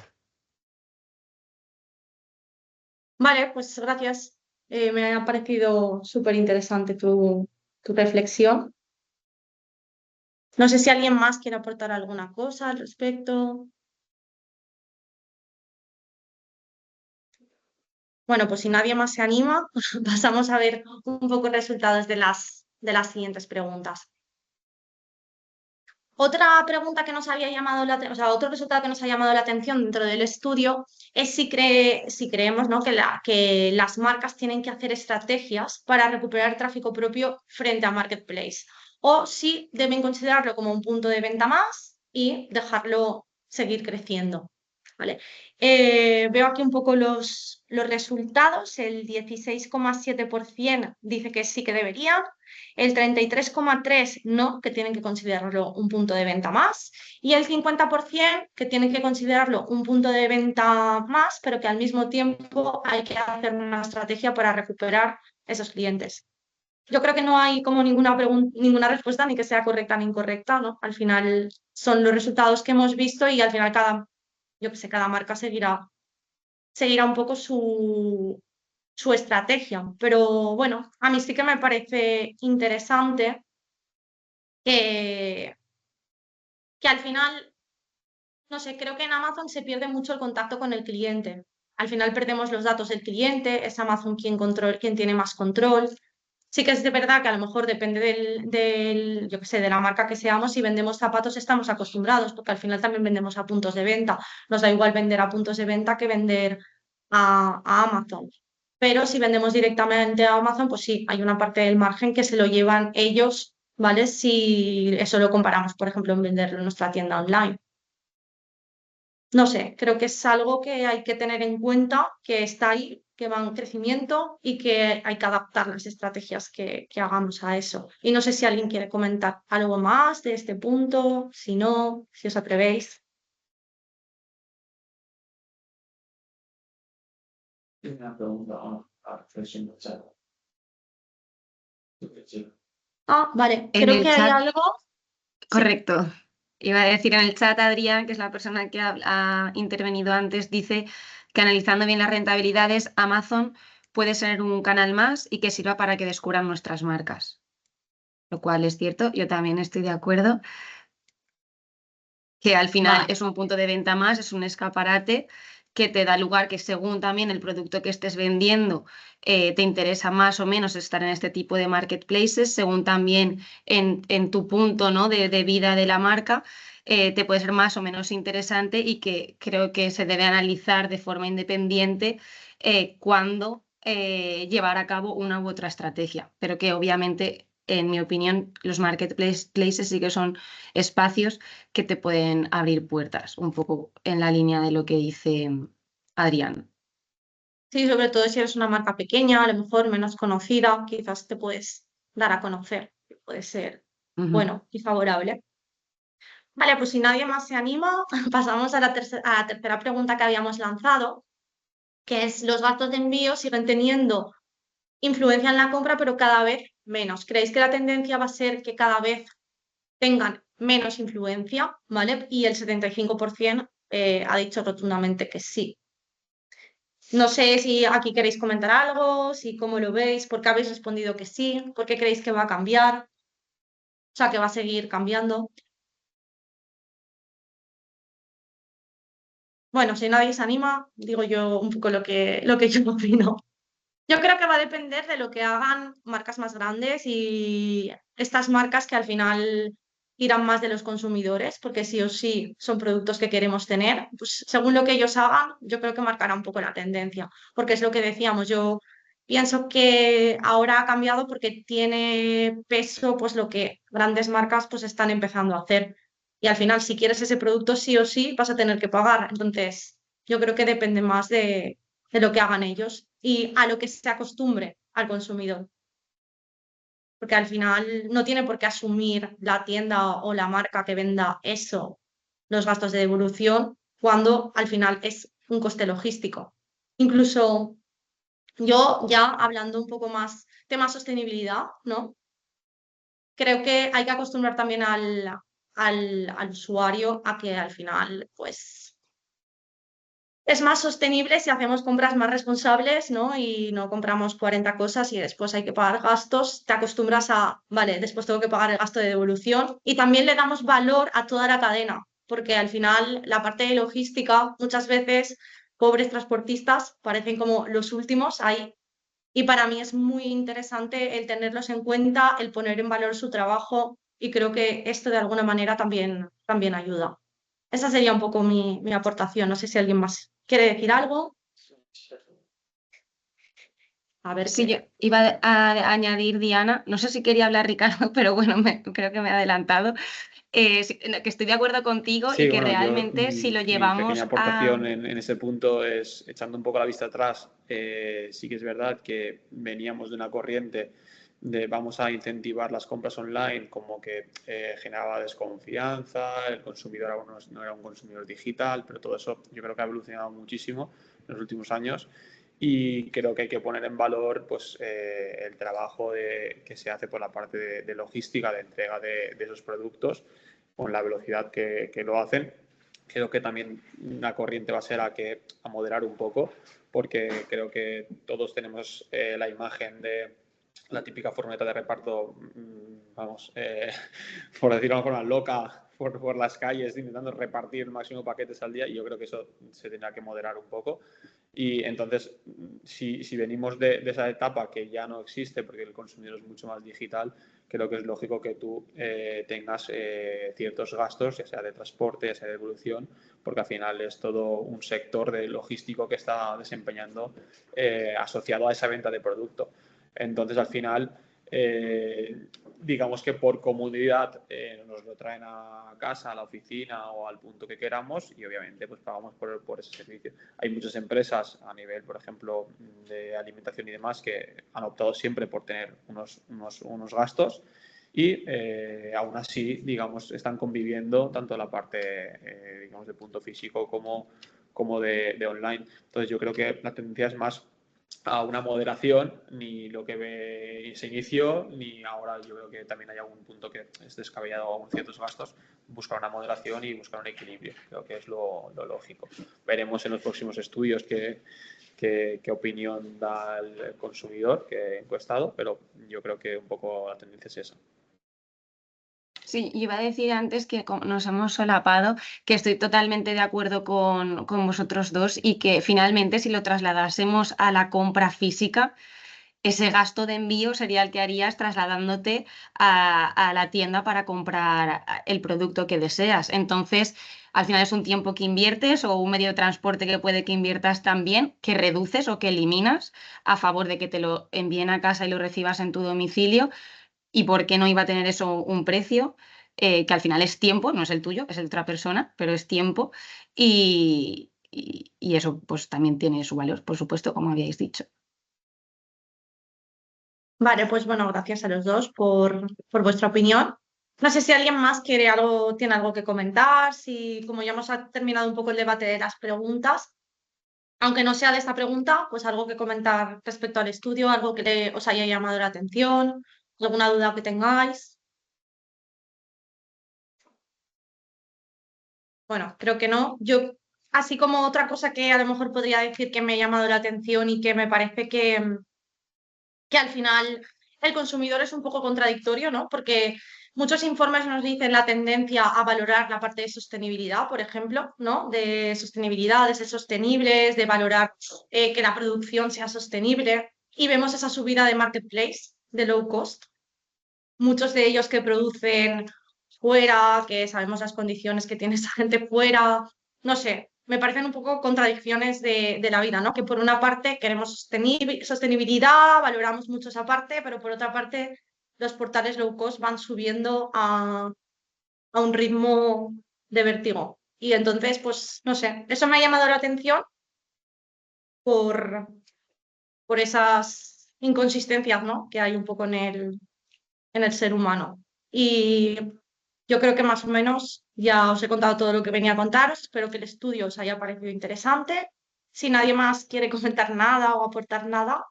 Vale, pues gracias. Me ha parecido súper interesante tu reflexión. No sé si alguien más quiere aportar alguna cosa al respecto. Bueno, pues si nadie más se anima, pasamos a ver un poco resultados de las siguientes preguntas. Otra pregunta que nos había llamado o sea, otro resultado que nos ha llamado la atención dentro del estudio es si creemos, ¿no?, que las marcas tienen que hacer estrategias para recuperar tráfico propio frente a Marketplace, o si deben considerarlo como un punto de venta más y dejarlo seguir creciendo. ¿Vale? Veo aquí un poco los resultados. El 16,7% dice que sí que deberían. El 33,3% no, que tienen que considerarlo un punto de venta más. Y el 50% que tienen que considerarlo un punto de venta más, pero que al mismo tiempo hay que hacer una estrategia para recuperar esos clientes. Yo creo que no hay como ninguna respuesta, ni que sea correcta ni incorrecta, ¿no? Al final son los resultados que hemos visto y al final cada marca seguirá un poco su estrategia. Pero bueno, a mí sí que me parece interesante que al final, no sé, creo que en Amazon se pierde mucho el contacto con el cliente. Al final perdemos los datos del cliente, es Amazon quien tiene más control. Sí que es de verdad que a lo mejor depende yo qué sé, de la marca que seamos. Si vendemos zapatos estamos acostumbrados, porque al final también vendemos a puntos de venta. Nos da igual vender a puntos de venta que vender a Amazon. Pero si vendemos directamente a Amazon, pues sí, hay una parte del margen que se lo llevan ellos, ¿vale? Si eso lo comparamos, por ejemplo, en venderlo en nuestra tienda online. No sé, creo que es algo que hay que tener en cuenta, que está ahí, que va en crecimiento y que hay que adaptar las estrategias que hagamos a eso. Y no sé si alguien quiere comentar algo más de este punto, si no, si os atrevéis. Una pregunta. Ah, vale. En Creo el que hay chat, algo. Sí. correcto. Iba a decir en el chat, Adrián, que es la persona que ha intervenido antes, dice que analizando bien las rentabilidades, Amazon puede ser un canal más y que sirva para que descubran nuestras marcas. Lo cual es cierto, yo también estoy de acuerdo, que al final Vale. es un punto de venta más, es un escaparate que te da lugar que según también el producto que estés vendiendo, te interesa más o menos estar en este tipo de marketplaces, según también en tu punto, ¿no?, de vida de la marca, te puede ser más o menos interesante y que creo que se debe analizar de forma independiente cuándo llevar a cabo una u otra estrategia, pero que obviamente, en mi opinión, los marketplaces sí que son espacios que te pueden abrir puertas, un poco en la línea de lo que dice Adrián. Sí, sobre todo si eres una marca pequeña, a lo mejor menos conocida, quizás te puedes dar a conocer, que puede ser bueno y favorable. Vale, pues si nadie más se anima, pasamos a la tercera pregunta que habíamos lanzado, que es: los gastos de envío siguen teniendo influencia en la compra, pero cada vez menos. ¿Creéis que la tendencia va a ser que cada vez tengan menos influencia? ¿Vale? Y el 75% ha dicho rotundamente que sí. No sé si aquí queréis comentar algo, si cómo lo veis, por qué habéis respondido que sí, por qué creéis que va a cambiar, o sea, que va a seguir cambiando. Bueno, si nadie se anima, digo yo un poco lo que yo opino. Yo creo que va a depender de lo que hagan marcas más grandes y estas marcas que al final irán más de los consumidores, porque sí o sí son productos que queremos tener. Pues según lo que ellos hagan, yo creo que marcará un poco la tendencia, porque es lo que decíamos. Yo pienso que ahora ha cambiado porque tiene peso pues lo que grandes marcas pues están empezando a hacer. Y al final, si quieres ese producto sí o sí, vas a tener que pagar. Entonces, yo creo que depende más de lo que hagan ellos y a lo que se acostumbre al consumidor. Porque al final no tiene por qué asumir la tienda o la marca que venda eso, los gastos de devolución, cuando al final es un coste logístico. Incluso yo, ya hablando un poco más tema sostenibilidad, ¿no? Creo que hay que acostumbrar también al usuario a que al final, pues, es más sostenible si hacemos compras más responsables, ¿no? Y no compramos 40 cosas y después hay que pagar gastos. Te acostumbras a, vale, después tengo que pagar el gasto de devolución. Y también le damos valor a toda la cadena, porque al final la parte de logística, muchas veces, pobres transportistas parecen como los últimos ahí. Y para mí es muy interesante el tenerlos en cuenta, el poner en valor su trabajo, y creo que esto de alguna manera también ayuda. Esa sería un poco mi aportación. No sé si alguien más quiere decir algo. A ver Sí, yo qué. iba a añadir, Diana, no sé si quería hablar Ricardo, pero bueno, creo que me he adelantado, que estoy de acuerdo contigo y Sí, que bueno, yo realmente si lo mi pequeña llevamos a... aportación en ese punto es, echando un poco la vista atrás, sí que es verdad que veníamos de una corriente de vamos a incentivar las compras online, como que generaba desconfianza, el consumidor aún no era un consumidor digital, pero todo eso yo creo que ha evolucionado muchísimo en los últimos años y creo que hay que poner en valor pues, el trabajo que se hace por la parte de logística, de entrega de esos productos con la velocidad que lo hacen. Creo que también una corriente va a ser a moderar un poco, porque creo que todos tenemos la imagen de la típica furgoneta de reparto, vamos, por decirlo de alguna forma, loca por las calles intentando repartir el máximo de paquetes al día, y yo creo que eso se tendrá que moderar un poco. Y entonces, si venimos de esa etapa que ya no existe porque el consumidor es mucho más digital, creo que es lógico que tú tengas ciertos gastos, ya sea de transporte, ya sea de devolución, porque al final es todo un sector de logístico que está desempeñando asociado a esa venta de producto. Entonces, al final, digamos que por comodidad nos lo traen a casa, a la oficina o al punto que queramos y obviamente pues pagamos por ese servicio. Hay muchas empresas a nivel, por ejemplo, de alimentación y demás que han optado siempre por tener unos gastos y aún así, digamos, están conviviendo tanto la parte, digamos, de punto físico como de online. Entonces yo creo que la tendencia es más a una moderación, ni lo que se inició, ni ahora. Yo creo que también hay algún punto que es descabellado con ciertos gastos, buscar una moderación y buscar un equilibrio. Creo que es lo lógico. Veremos en los próximos estudios qué opinión da el consumidor que encuestado, pero yo creo que un poco la tendencia es esa. Sí, iba a decir antes que nos hemos solapado, que estoy totalmente de acuerdo con vosotros dos y que finalmente si lo trasladásemos a la compra física, ese gasto de envío sería el que harías trasladándote a la tienda para comprar el producto que deseas. Entonces, al final es un tiempo que inviertes o un medio de transporte que puede que inviertas también, que reduces o que eliminas a favor de que te lo envíen a casa y lo recibas en tu domicilio. ¿Y por qué no iba a tener eso un precio? Que al final es tiempo, no es el tuyo, es el de otra persona, pero es tiempo. Y eso pues también tiene su valor, por supuesto, como habíais dicho. Vale, pues bueno, gracias a los dos por vuestra opinión. No sé si alguien más tiene algo que comentar, si como ya hemos terminado un poco el debate de las preguntas, aunque no sea de esta pregunta, pues algo que comentar respecto al estudio, algo que os haya llamado la atención, alguna duda que tengáis. Bueno, creo que no. Yo, así como otra cosa que a lo mejor podría decir que me ha llamado la atención y que me parece que al final el consumidor es un poco contradictorio, ¿no? Porque muchos informes nos dicen la tendencia a valorar la parte de sostenibilidad, por ejemplo, ¿no? De sostenibilidad, de ser sostenibles, de valorar que la producción sea sostenible. Y vemos esa subida de marketplace, de low cost. Muchos de ellos que producen fuera, que sabemos las condiciones que tiene esa gente fuera, no sé, me parecen un poco contradicciones de la vida, ¿no? Que por una parte queremos sostenibilidad, valoramos mucho esa parte, pero por otra parte los portales low cost van subiendo a un ritmo de vértigo. Y entonces, pues, no sé, eso me ha llamado la atención por esas inconsistencias, ¿no? Que hay un poco en el ser humano. Y yo creo que más o menos ya os he contado todo lo que venía a contaros. Espero que el estudio os haya parecido interesante. Si nadie más quiere comentar nada o aportar nada.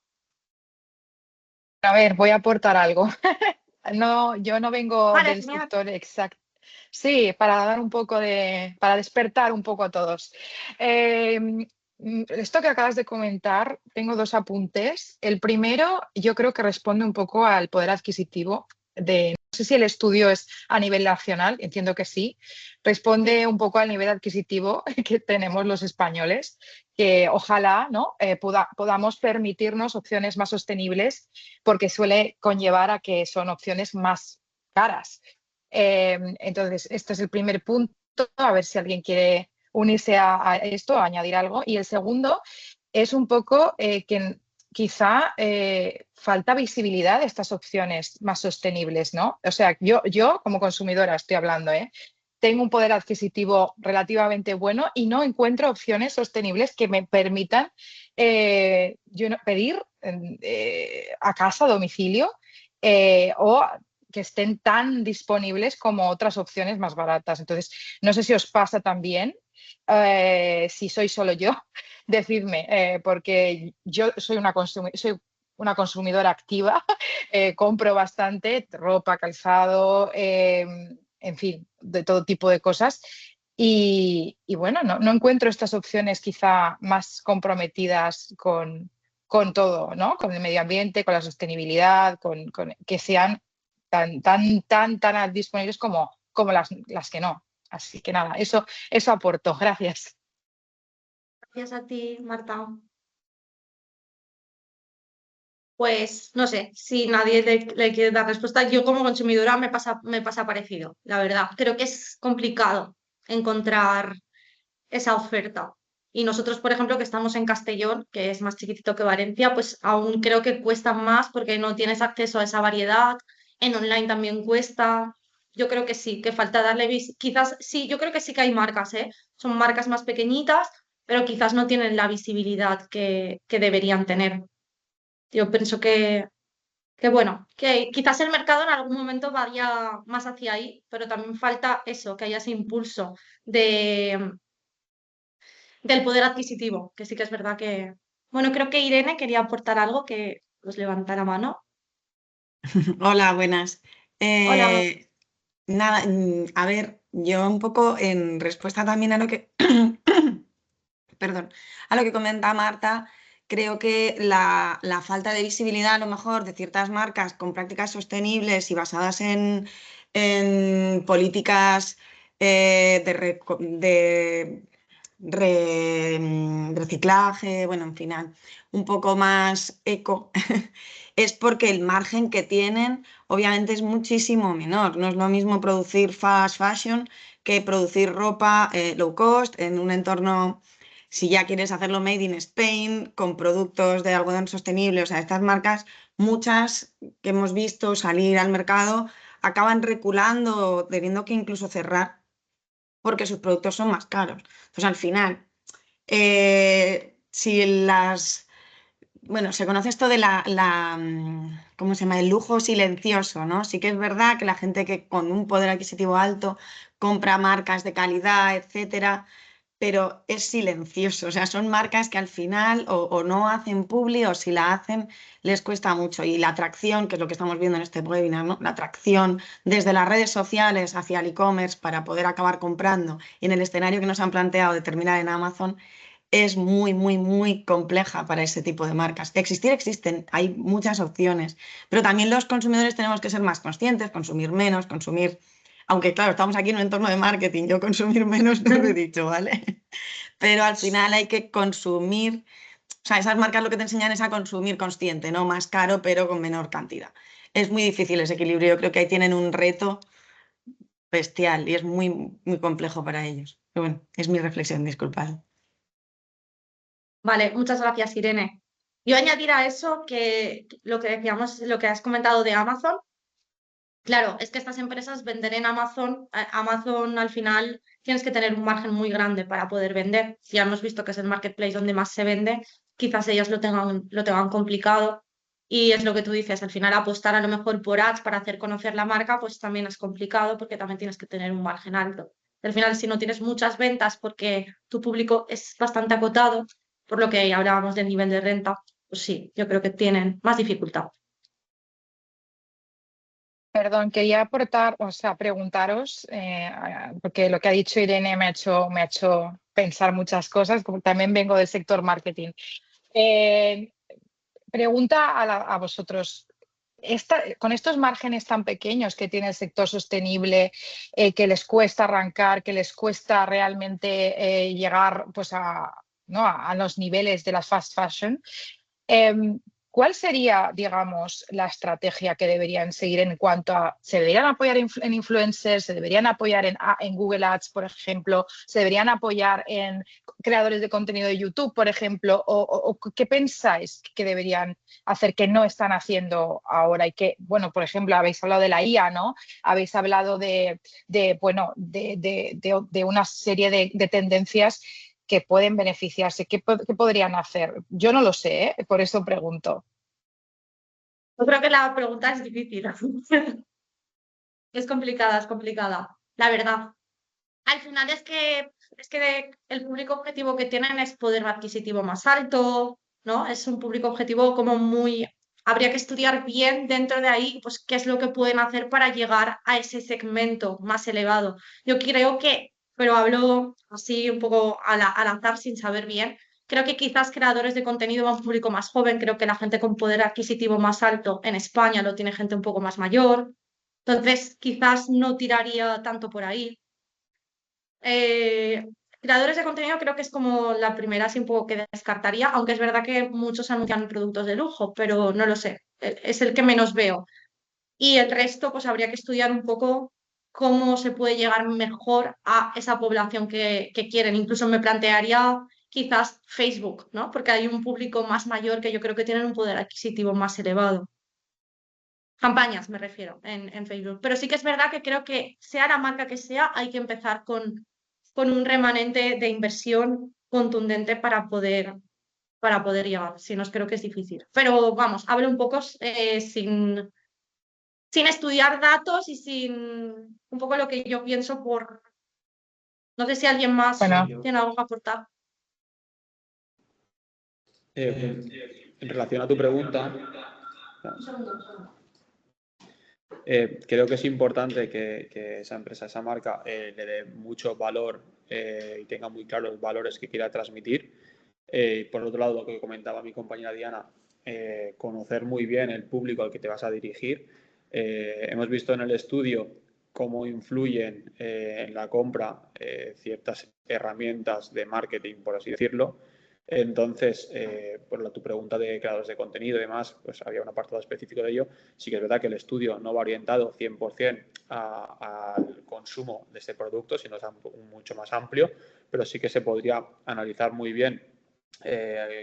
A ver, voy a aportar algo. No, yo no vengo Vale, del genial. sector exacto. Sí, para dar un poco para despertar un poco a todos. Esto que acabas de comentar, tengo dos apuntes. El primero, yo creo que responde un poco al poder adquisitivo no sé si el estudio es a nivel nacional, entiendo que sí, responde un poco al nivel adquisitivo que tenemos los españoles, que ojalá, ¿no? Podamos permitirnos opciones más sostenibles, porque suele conllevar a que son opciones más caras. Entonces, este es el primer punto, a ver si alguien quiere unirse a esto, a añadir algo. Y el segundo es un poco que quizá falta visibilidad de estas opciones más sostenibles, ¿no? O sea, yo como consumidora estoy hablando, tengo un poder adquisitivo relativamente bueno y no encuentro opciones sostenibles que me permitan pedir a casa, a domicilio, o que estén tan disponibles como otras opciones más baratas. Entonces, no sé si os pasa también, si soy solo yo, decidme, porque yo soy una consumidora activa, compro bastante ropa, calzado, en fin, de todo tipo de cosas. Y bueno, no encuentro estas opciones quizá más comprometidas con todo, ¿no? Con el medio ambiente, con la sostenibilidad, que sean tan disponibles como las que no. Así que nada, eso aporto. Gracias. Gracias a ti, Marta. Pues no sé, si nadie le quiere dar respuesta, yo como consumidora me pasa parecido, la verdad. Creo que es complicado encontrar esa oferta. Y nosotros, por ejemplo, que estamos en Castellón, que es más chiquitito que Valencia, pues aún creo que cuesta más porque no tienes acceso a esa variedad. En online también cuesta. Yo creo que sí, que falta darle quizás sí, yo creo que sí que hay marcas, ¿eh? Son marcas más pequeñitas, pero quizás no tienen la visibilidad que deberían tener. Yo pienso que bueno, que quizás el mercado en algún momento vaya más hacia ahí, pero también falta eso, que haya ese impulso del poder adquisitivo, que sí que es verdad que, Bueno, creo que Irene quería aportar algo, que os levanta la mano. Hola, buenas. Hola. Nada, a ver, yo un poco en respuesta también a lo que, perdón, a lo que comenta Marta, creo que la falta de visibilidad a lo mejor de ciertas marcas con prácticas sostenibles y basadas en políticas de reciclaje, bueno, en fin, un poco más eco, es porque el margen que tienen obviamente es muchísimo menor. No es lo mismo producir fast fashion que producir ropa low cost en un entorno, si ya quieres hacerlo made in Spain, con productos de algodón sostenible. O sea, estas marcas, muchas que hemos visto salir al mercado, acaban reculando, teniendo que incluso cerrar porque sus productos son más caros. Entonces, al final, si las... Bueno, se conoce esto de ¿cómo se llama? El lujo silencioso, ¿no? Sí que es verdad que la gente que con un poder adquisitivo alto compra marcas de calidad, etcétera, pero es silencioso. O sea, son marcas que al final o no hacen publi o si la hacen les cuesta mucho. Y la atracción, que es lo que estamos viendo en este webinar, ¿no? La atracción desde las redes sociales hacia el e-commerce para poder acabar comprando y en el escenario que nos han planteado de terminar en Amazon es muy, muy, muy compleja para ese tipo de marcas. Existir existen, hay muchas opciones, pero también los consumidores tenemos que ser más conscientes, consumir menos, consumir, aunque claro, estamos aquí en un entorno de marketing, yo consumir menos no lo he dicho, ¿vale? Pero al final hay que consumir, o sea, esas marcas lo que te enseñan es a consumir consciente, ¿no? Más caro, pero con menor cantidad. Es muy difícil ese equilibrio, yo creo que ahí tienen un reto bestial y es muy, muy complejo para ellos. Pero bueno, es mi reflexión, disculpad. Vale, muchas gracias, Irene. Yo añadir a eso que lo que decíamos, lo que has comentado de Amazon. Claro, es que estas empresas vender en Amazon, Amazon al final tienes que tener un margen muy grande para poder vender. Si ya hemos visto que es el marketplace donde más se vende, quizás ellas lo tengan complicado. Y es lo que tú dices, al final apostar a lo mejor por ads para hacer conocer la marca, pues también es complicado porque también tienes que tener un margen alto. Al final, si no tienes muchas ventas porque tu público es bastante acotado, por lo que hablábamos del nivel de renta, pues sí, yo creo que tienen más dificultad. Perdón, quería aportar, o sea, preguntaros, porque lo que ha dicho Irene me ha hecho pensar muchas cosas, como también vengo del sector marketing. Pregunta a vosotros, con estos márgenes tan pequeños que tiene el sector sostenible, que les cuesta arrancar, que les cuesta realmente llegar pues, ¿no? a los niveles de la fast fashion, ¿cuál sería, digamos, la estrategia que deberían seguir en cuanto a, se deberían apoyar en influencers, se deberían apoyar en Google Ads, por ejemplo, se deberían apoyar en creadores de contenido de YouTube, por ejemplo, o qué pensáis que deberían hacer que no están haciendo ahora y que, bueno, por ejemplo, habéis hablado de la IA, ¿no? Habéis hablado de una serie de tendencias que pueden beneficiarse. ¿Qué podrían hacer? Yo no lo sé, por eso pregunto. Yo creo que la pregunta es difícil. Es complicada, la verdad. Al final es que el público objetivo que tienen es poder adquisitivo más alto, ¿no? Es un público objetivo como muy... Habría que estudiar bien dentro de ahí, pues, qué es lo que pueden hacer para llegar a ese segmento más elevado. Yo creo que, pero hablo así un poco al azar sin saber bien, creo que quizás creadores de contenido a un público más joven, creo que la gente con poder adquisitivo más alto en España lo tiene gente un poco más mayor. Entonces, quizás no tiraría tanto por ahí. Eh, Creadores de contenido creo que es como la primera, así un poco que descartaría, aunque es verdad que muchos anuncian productos de lujo, pero no lo sé, es el que menos veo. Y el resto, pues habría que estudiar un poco cómo se puede llegar mejor a esa población que quieren. Incluso me plantearía quizás Facebook, ¿no? Porque hay un público más mayor que yo creo que tienen un poder adquisitivo más elevado. Campañas, me refiero, en Facebook. Pero sí que es verdad que creo que sea la marca que sea, hay que empezar con un remanente de inversión contundente para poder llegar. Si no, creo que es difícil. Pero vamos, hablo un poco sin estudiar datos y sin un poco lo que yo pienso por... No sé si alguien más Bueno, tiene algo que aportar. En relación a tu pregunta, creo que es importante que esa empresa, esa marca, le dé mucho valor y tenga muy claros los valores que quiera transmitir. Por otro lado, lo que comentaba mi compañera Diana, conocer muy bien el público al que te vas a dirigir. Hemos visto en el estudio cómo influyen en la compra ciertas herramientas de marketing, por así decirlo. Entonces, por tu pregunta de creadores de contenido y demás, pues había un apartado específico de ello. Sí que es verdad que el estudio no va orientado 100% al consumo de este producto, sino es mucho más amplio, pero sí que se podría analizar muy bien,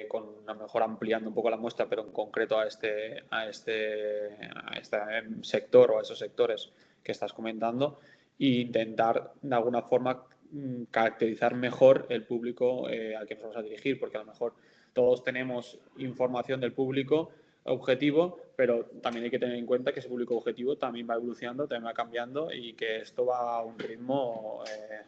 con a lo mejor ampliando un poco la muestra, pero en concreto a este sector o a esos sectores que estás comentando, e intentar de alguna forma caracterizar mejor el público al que nos vamos a dirigir, porque a lo mejor todos tenemos información del público objetivo, pero también hay que tener en cuenta que ese público objetivo también va evolucionando, también va cambiando y que esto va a un ritmo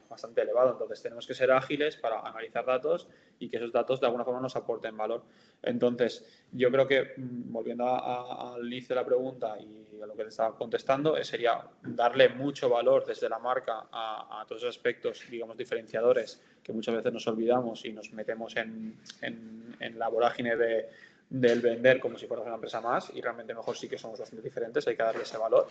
bastante elevado. Entonces tenemos que ser ágiles para analizar datos y que esos datos de alguna forma nos aporten valor. Entonces yo creo que, volviendo al inicio de la pregunta y a lo que te estaba contestando, sería darle mucho valor desde la marca a todos esos aspectos, digamos, diferenciadores que muchas veces nos olvidamos y nos metemos en la vorágine del vender como si fuéramos una empresa más, y realmente mejor sí que somos bastante diferentes, hay que darle ese valor.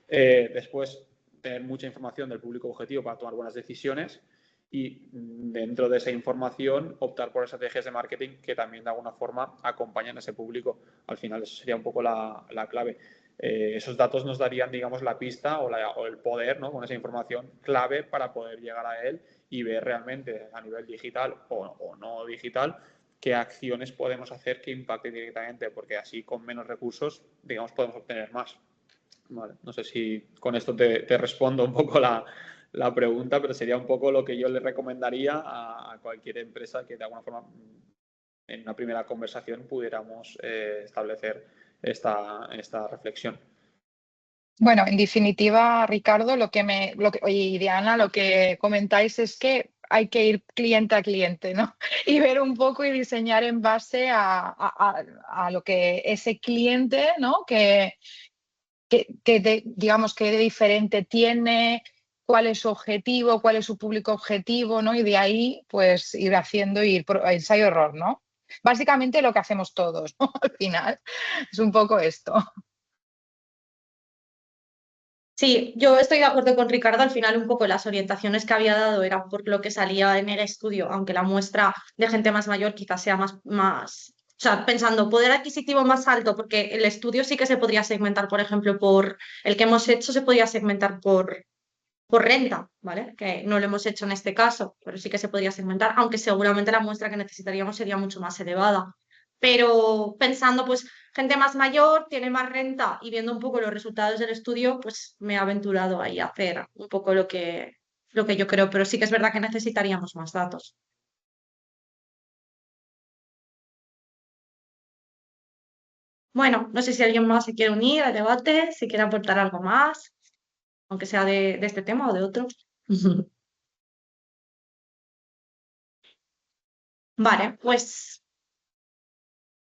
Después, tener mucha información del público objetivo para tomar buenas decisiones y dentro de esa información optar por estrategias de marketing que también de alguna forma acompañan a ese público. Al final eso sería un poco la clave. Esos datos nos darían, digamos, la pista o el poder, ¿no?, con esa información clave para poder llegar a él y ver realmente a nivel digital o no digital qué acciones podemos hacer que impacten directamente, porque así con menos recursos, digamos, podemos obtener más. Vale. No sé si con esto te respondo un poco la pregunta, pero sería un poco lo que yo le recomendaría a cualquier empresa que de alguna forma en una primera conversación pudiéramos establecer esta reflexión. Bueno, en definitiva, Ricardo, y Diana, lo que comentáis es que hay que ir cliente a cliente, ¿no? Y ver un poco y diseñar en base a lo que ese cliente, ¿no?, digamos, que de diferente tiene, cuál es su objetivo, cuál es su público objetivo, ¿no? Y de ahí, pues, ir haciendo ensayo-error, ¿no? Básicamente lo que hacemos todos, ¿no? Al final, es un poco esto. Sí, yo estoy de acuerdo con Ricardo. Al final, un poco las orientaciones que había dado eran por lo que salía en el estudio, aunque la muestra de gente más mayor quizás sea más, o sea, pensando poder adquisitivo más alto, porque el estudio sí que se podría segmentar, por ejemplo, por el que hemos hecho, se podría segmentar por renta, ¿vale? Que no lo hemos hecho en este caso, pero sí que se podría segmentar, aunque seguramente la muestra que necesitaríamos sería mucho más elevada. Pero pensando, pues, gente más mayor tiene más renta y viendo un poco los resultados del estudio, pues me he aventurado ahí a hacer un poco lo que yo creo, pero sí que es verdad que necesitaríamos más datos. Bueno, no sé si alguien más se quiere unir al debate, si quiere aportar algo más, aunque sea de este tema o de otro. Vale, pues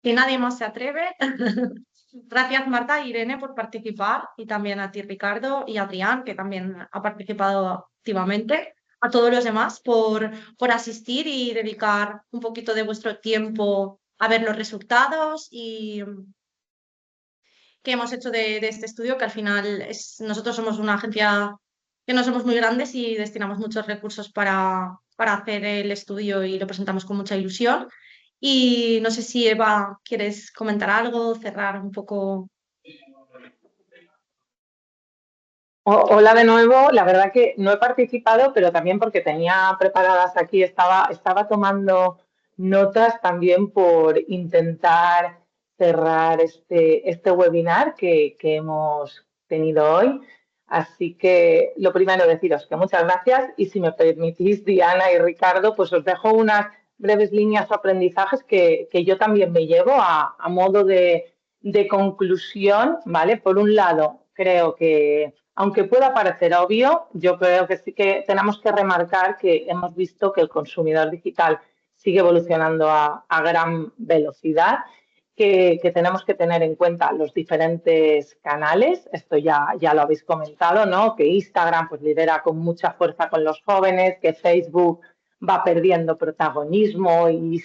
si nadie más se atreve, gracias Marta e Irene por participar y también a ti Ricardo y Adrián, que también ha participado activamente, a todos los demás por asistir y dedicar un poquito de vuestro tiempo a ver los resultados y que hemos hecho de este estudio, que al final nosotros somos una agencia que no somos muy grandes y destinamos muchos recursos para hacer el estudio y lo presentamos con mucha ilusión. Y no sé si Eva, ¿quieres comentar algo, cerrar un poco? Hola de nuevo, la verdad que no he participado, pero también porque tenía preparadas aquí, estaba tomando notas también por intentar cerrar este webinar que hemos tenido hoy. Así que lo primero deciros que muchas gracias y si me permitís, Diana y Ricardo, pues os dejo unas breves líneas o aprendizajes que yo también me llevo a modo de conclusión, ¿vale? Por un lado, creo que aunque pueda parecer obvio, yo creo que sí que tenemos que remarcar que hemos visto que el consumidor digital sigue evolucionando a gran velocidad, que tenemos que tener en cuenta los diferentes canales. Esto ya lo habéis comentado, ¿no? Que Instagram pues lidera con mucha fuerza con los jóvenes, que Facebook va perdiendo protagonismo y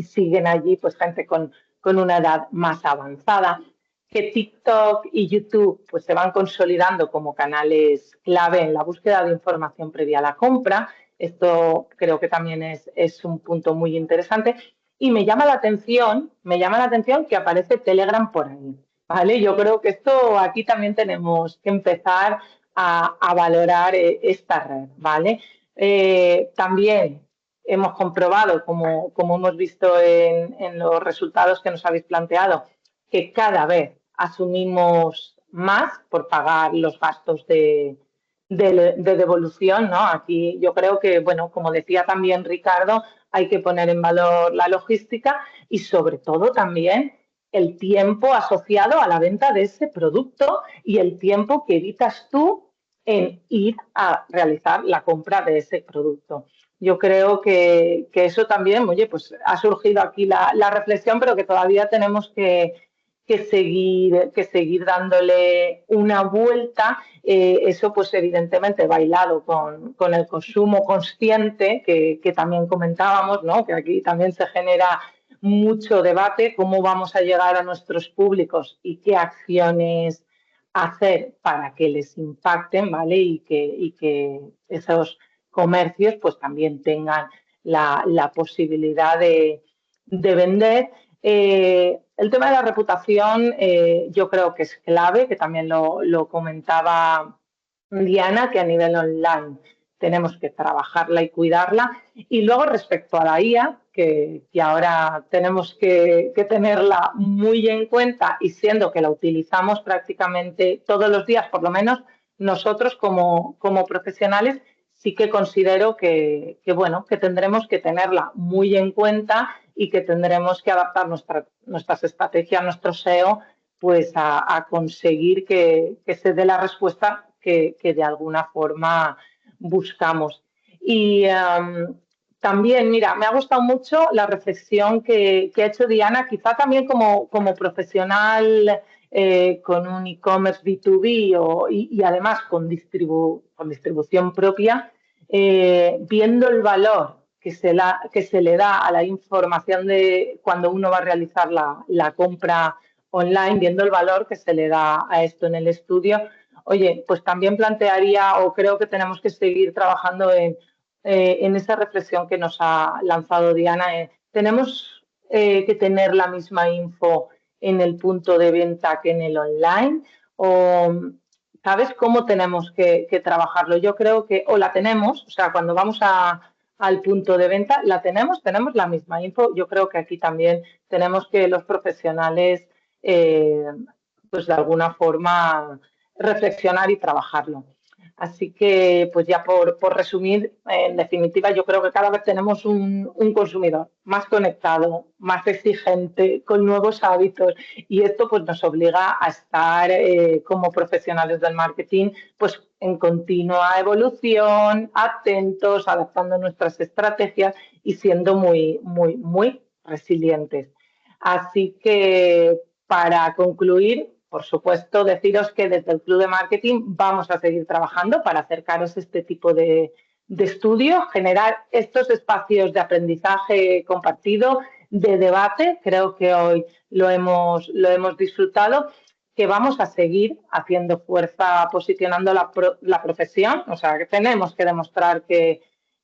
siguen allí pues gente con una edad más avanzada, que TikTok y YouTube pues se van consolidando como canales clave en la búsqueda de información previa a la compra. Esto creo que también es un punto muy interesante. Y me llama la atención que aparece Telegram por ahí, ¿vale? Yo creo que esto aquí también tenemos que empezar a valorar esta red, ¿vale? También hemos comprobado, como hemos visto en los resultados que nos habéis planteado, que cada vez asumimos más por pagar los gastos de devolución, ¿no? Aquí yo creo que, bueno, como decía también Ricardo, hay que poner en valor la logística y sobre todo también el tiempo asociado a la venta de ese producto y el tiempo que evitas tú en ir a realizar la compra de ese producto. Yo creo que eso también, oye, pues ha surgido aquí la reflexión, pero que todavía tenemos que seguir dándole una vuelta. Eso pues evidentemente bailado con el consumo consciente que también comentábamos, ¿no? Que aquí también se genera mucho debate, cómo vamos a llegar a nuestros públicos y qué acciones hacer para que les impacten, ¿vale? Y que esos comercios pues también tengan la posibilidad de vender. El tema de la reputación yo creo que es clave, que también lo comentaba Diana, que a nivel online tenemos que trabajarla y cuidarla. Y luego respecto a la IA, que ahora tenemos que tenerla muy en cuenta y siendo que la utilizamos prácticamente todos los días, por lo menos nosotros como profesionales, sí que considero que tendremos que tenerla muy en cuenta y que tendremos que adaptar nuestras estrategias, nuestro SEO, pues a conseguir que se dé la respuesta que de alguna forma buscamos. Y también, mira, me ha gustado mucho la reflexión que ha hecho Diana, quizá también como profesional con un e-commerce B2B y además con distribución propia, viendo el valor que se le da a la información de cuando uno va a realizar la compra online, viendo el valor que se le da a esto en el estudio, oye, pues también plantearía o creo que tenemos que seguir trabajando en esa reflexión que nos ha lanzado Diana. Tenemos que tener la misma info en el punto de venta que en el online, o ¿sabes cómo tenemos que trabajarlo? Yo creo que o la tenemos, o sea, cuando vamos al punto de venta, tenemos la misma info. Yo creo que aquí también tenemos que los profesionales, pues de alguna forma, reflexionar y trabajarlo. Así que, pues ya por resumir, en definitiva, yo creo que cada vez tenemos un consumidor más conectado, más exigente, con nuevos hábitos y esto pues nos obliga a estar como profesionales del marketing pues en continua evolución, atentos, adaptando nuestras estrategias y siendo muy, muy, muy resilientes. Así que para concluir, por supuesto, deciros que desde el Club de Marketing vamos a seguir trabajando para acercaros a este tipo de estudios, generar estos espacios de aprendizaje compartido, de debate. Creo que hoy lo hemos disfrutado, que vamos a seguir haciendo fuerza, posicionando la profesión. O sea, que tenemos que demostrar que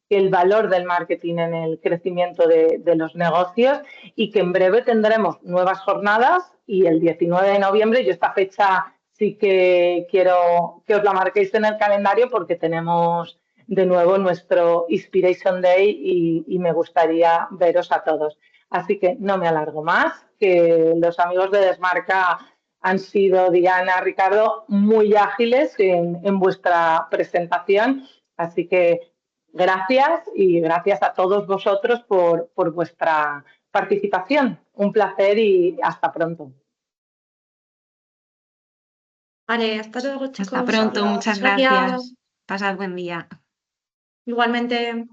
el valor del marketing en el crecimiento de los negocios y que en breve tendremos nuevas jornadas y el 19 de noviembre, yo esta fecha sí que quiero que os la marquéis en el calendario porque tenemos de nuevo nuestro Inspiration Day y me gustaría veros a todos. Así que no me alargo más, que los amigos de Desmarca han sido, Diana, Ricardo, muy ágiles en vuestra presentación, así que gracias y gracias a todos vosotros por vuestra participación. Un placer y hasta pronto. Vale, hasta luego, chicos. Hasta pronto, muchas gracias. Pasad buen día. Igualmente.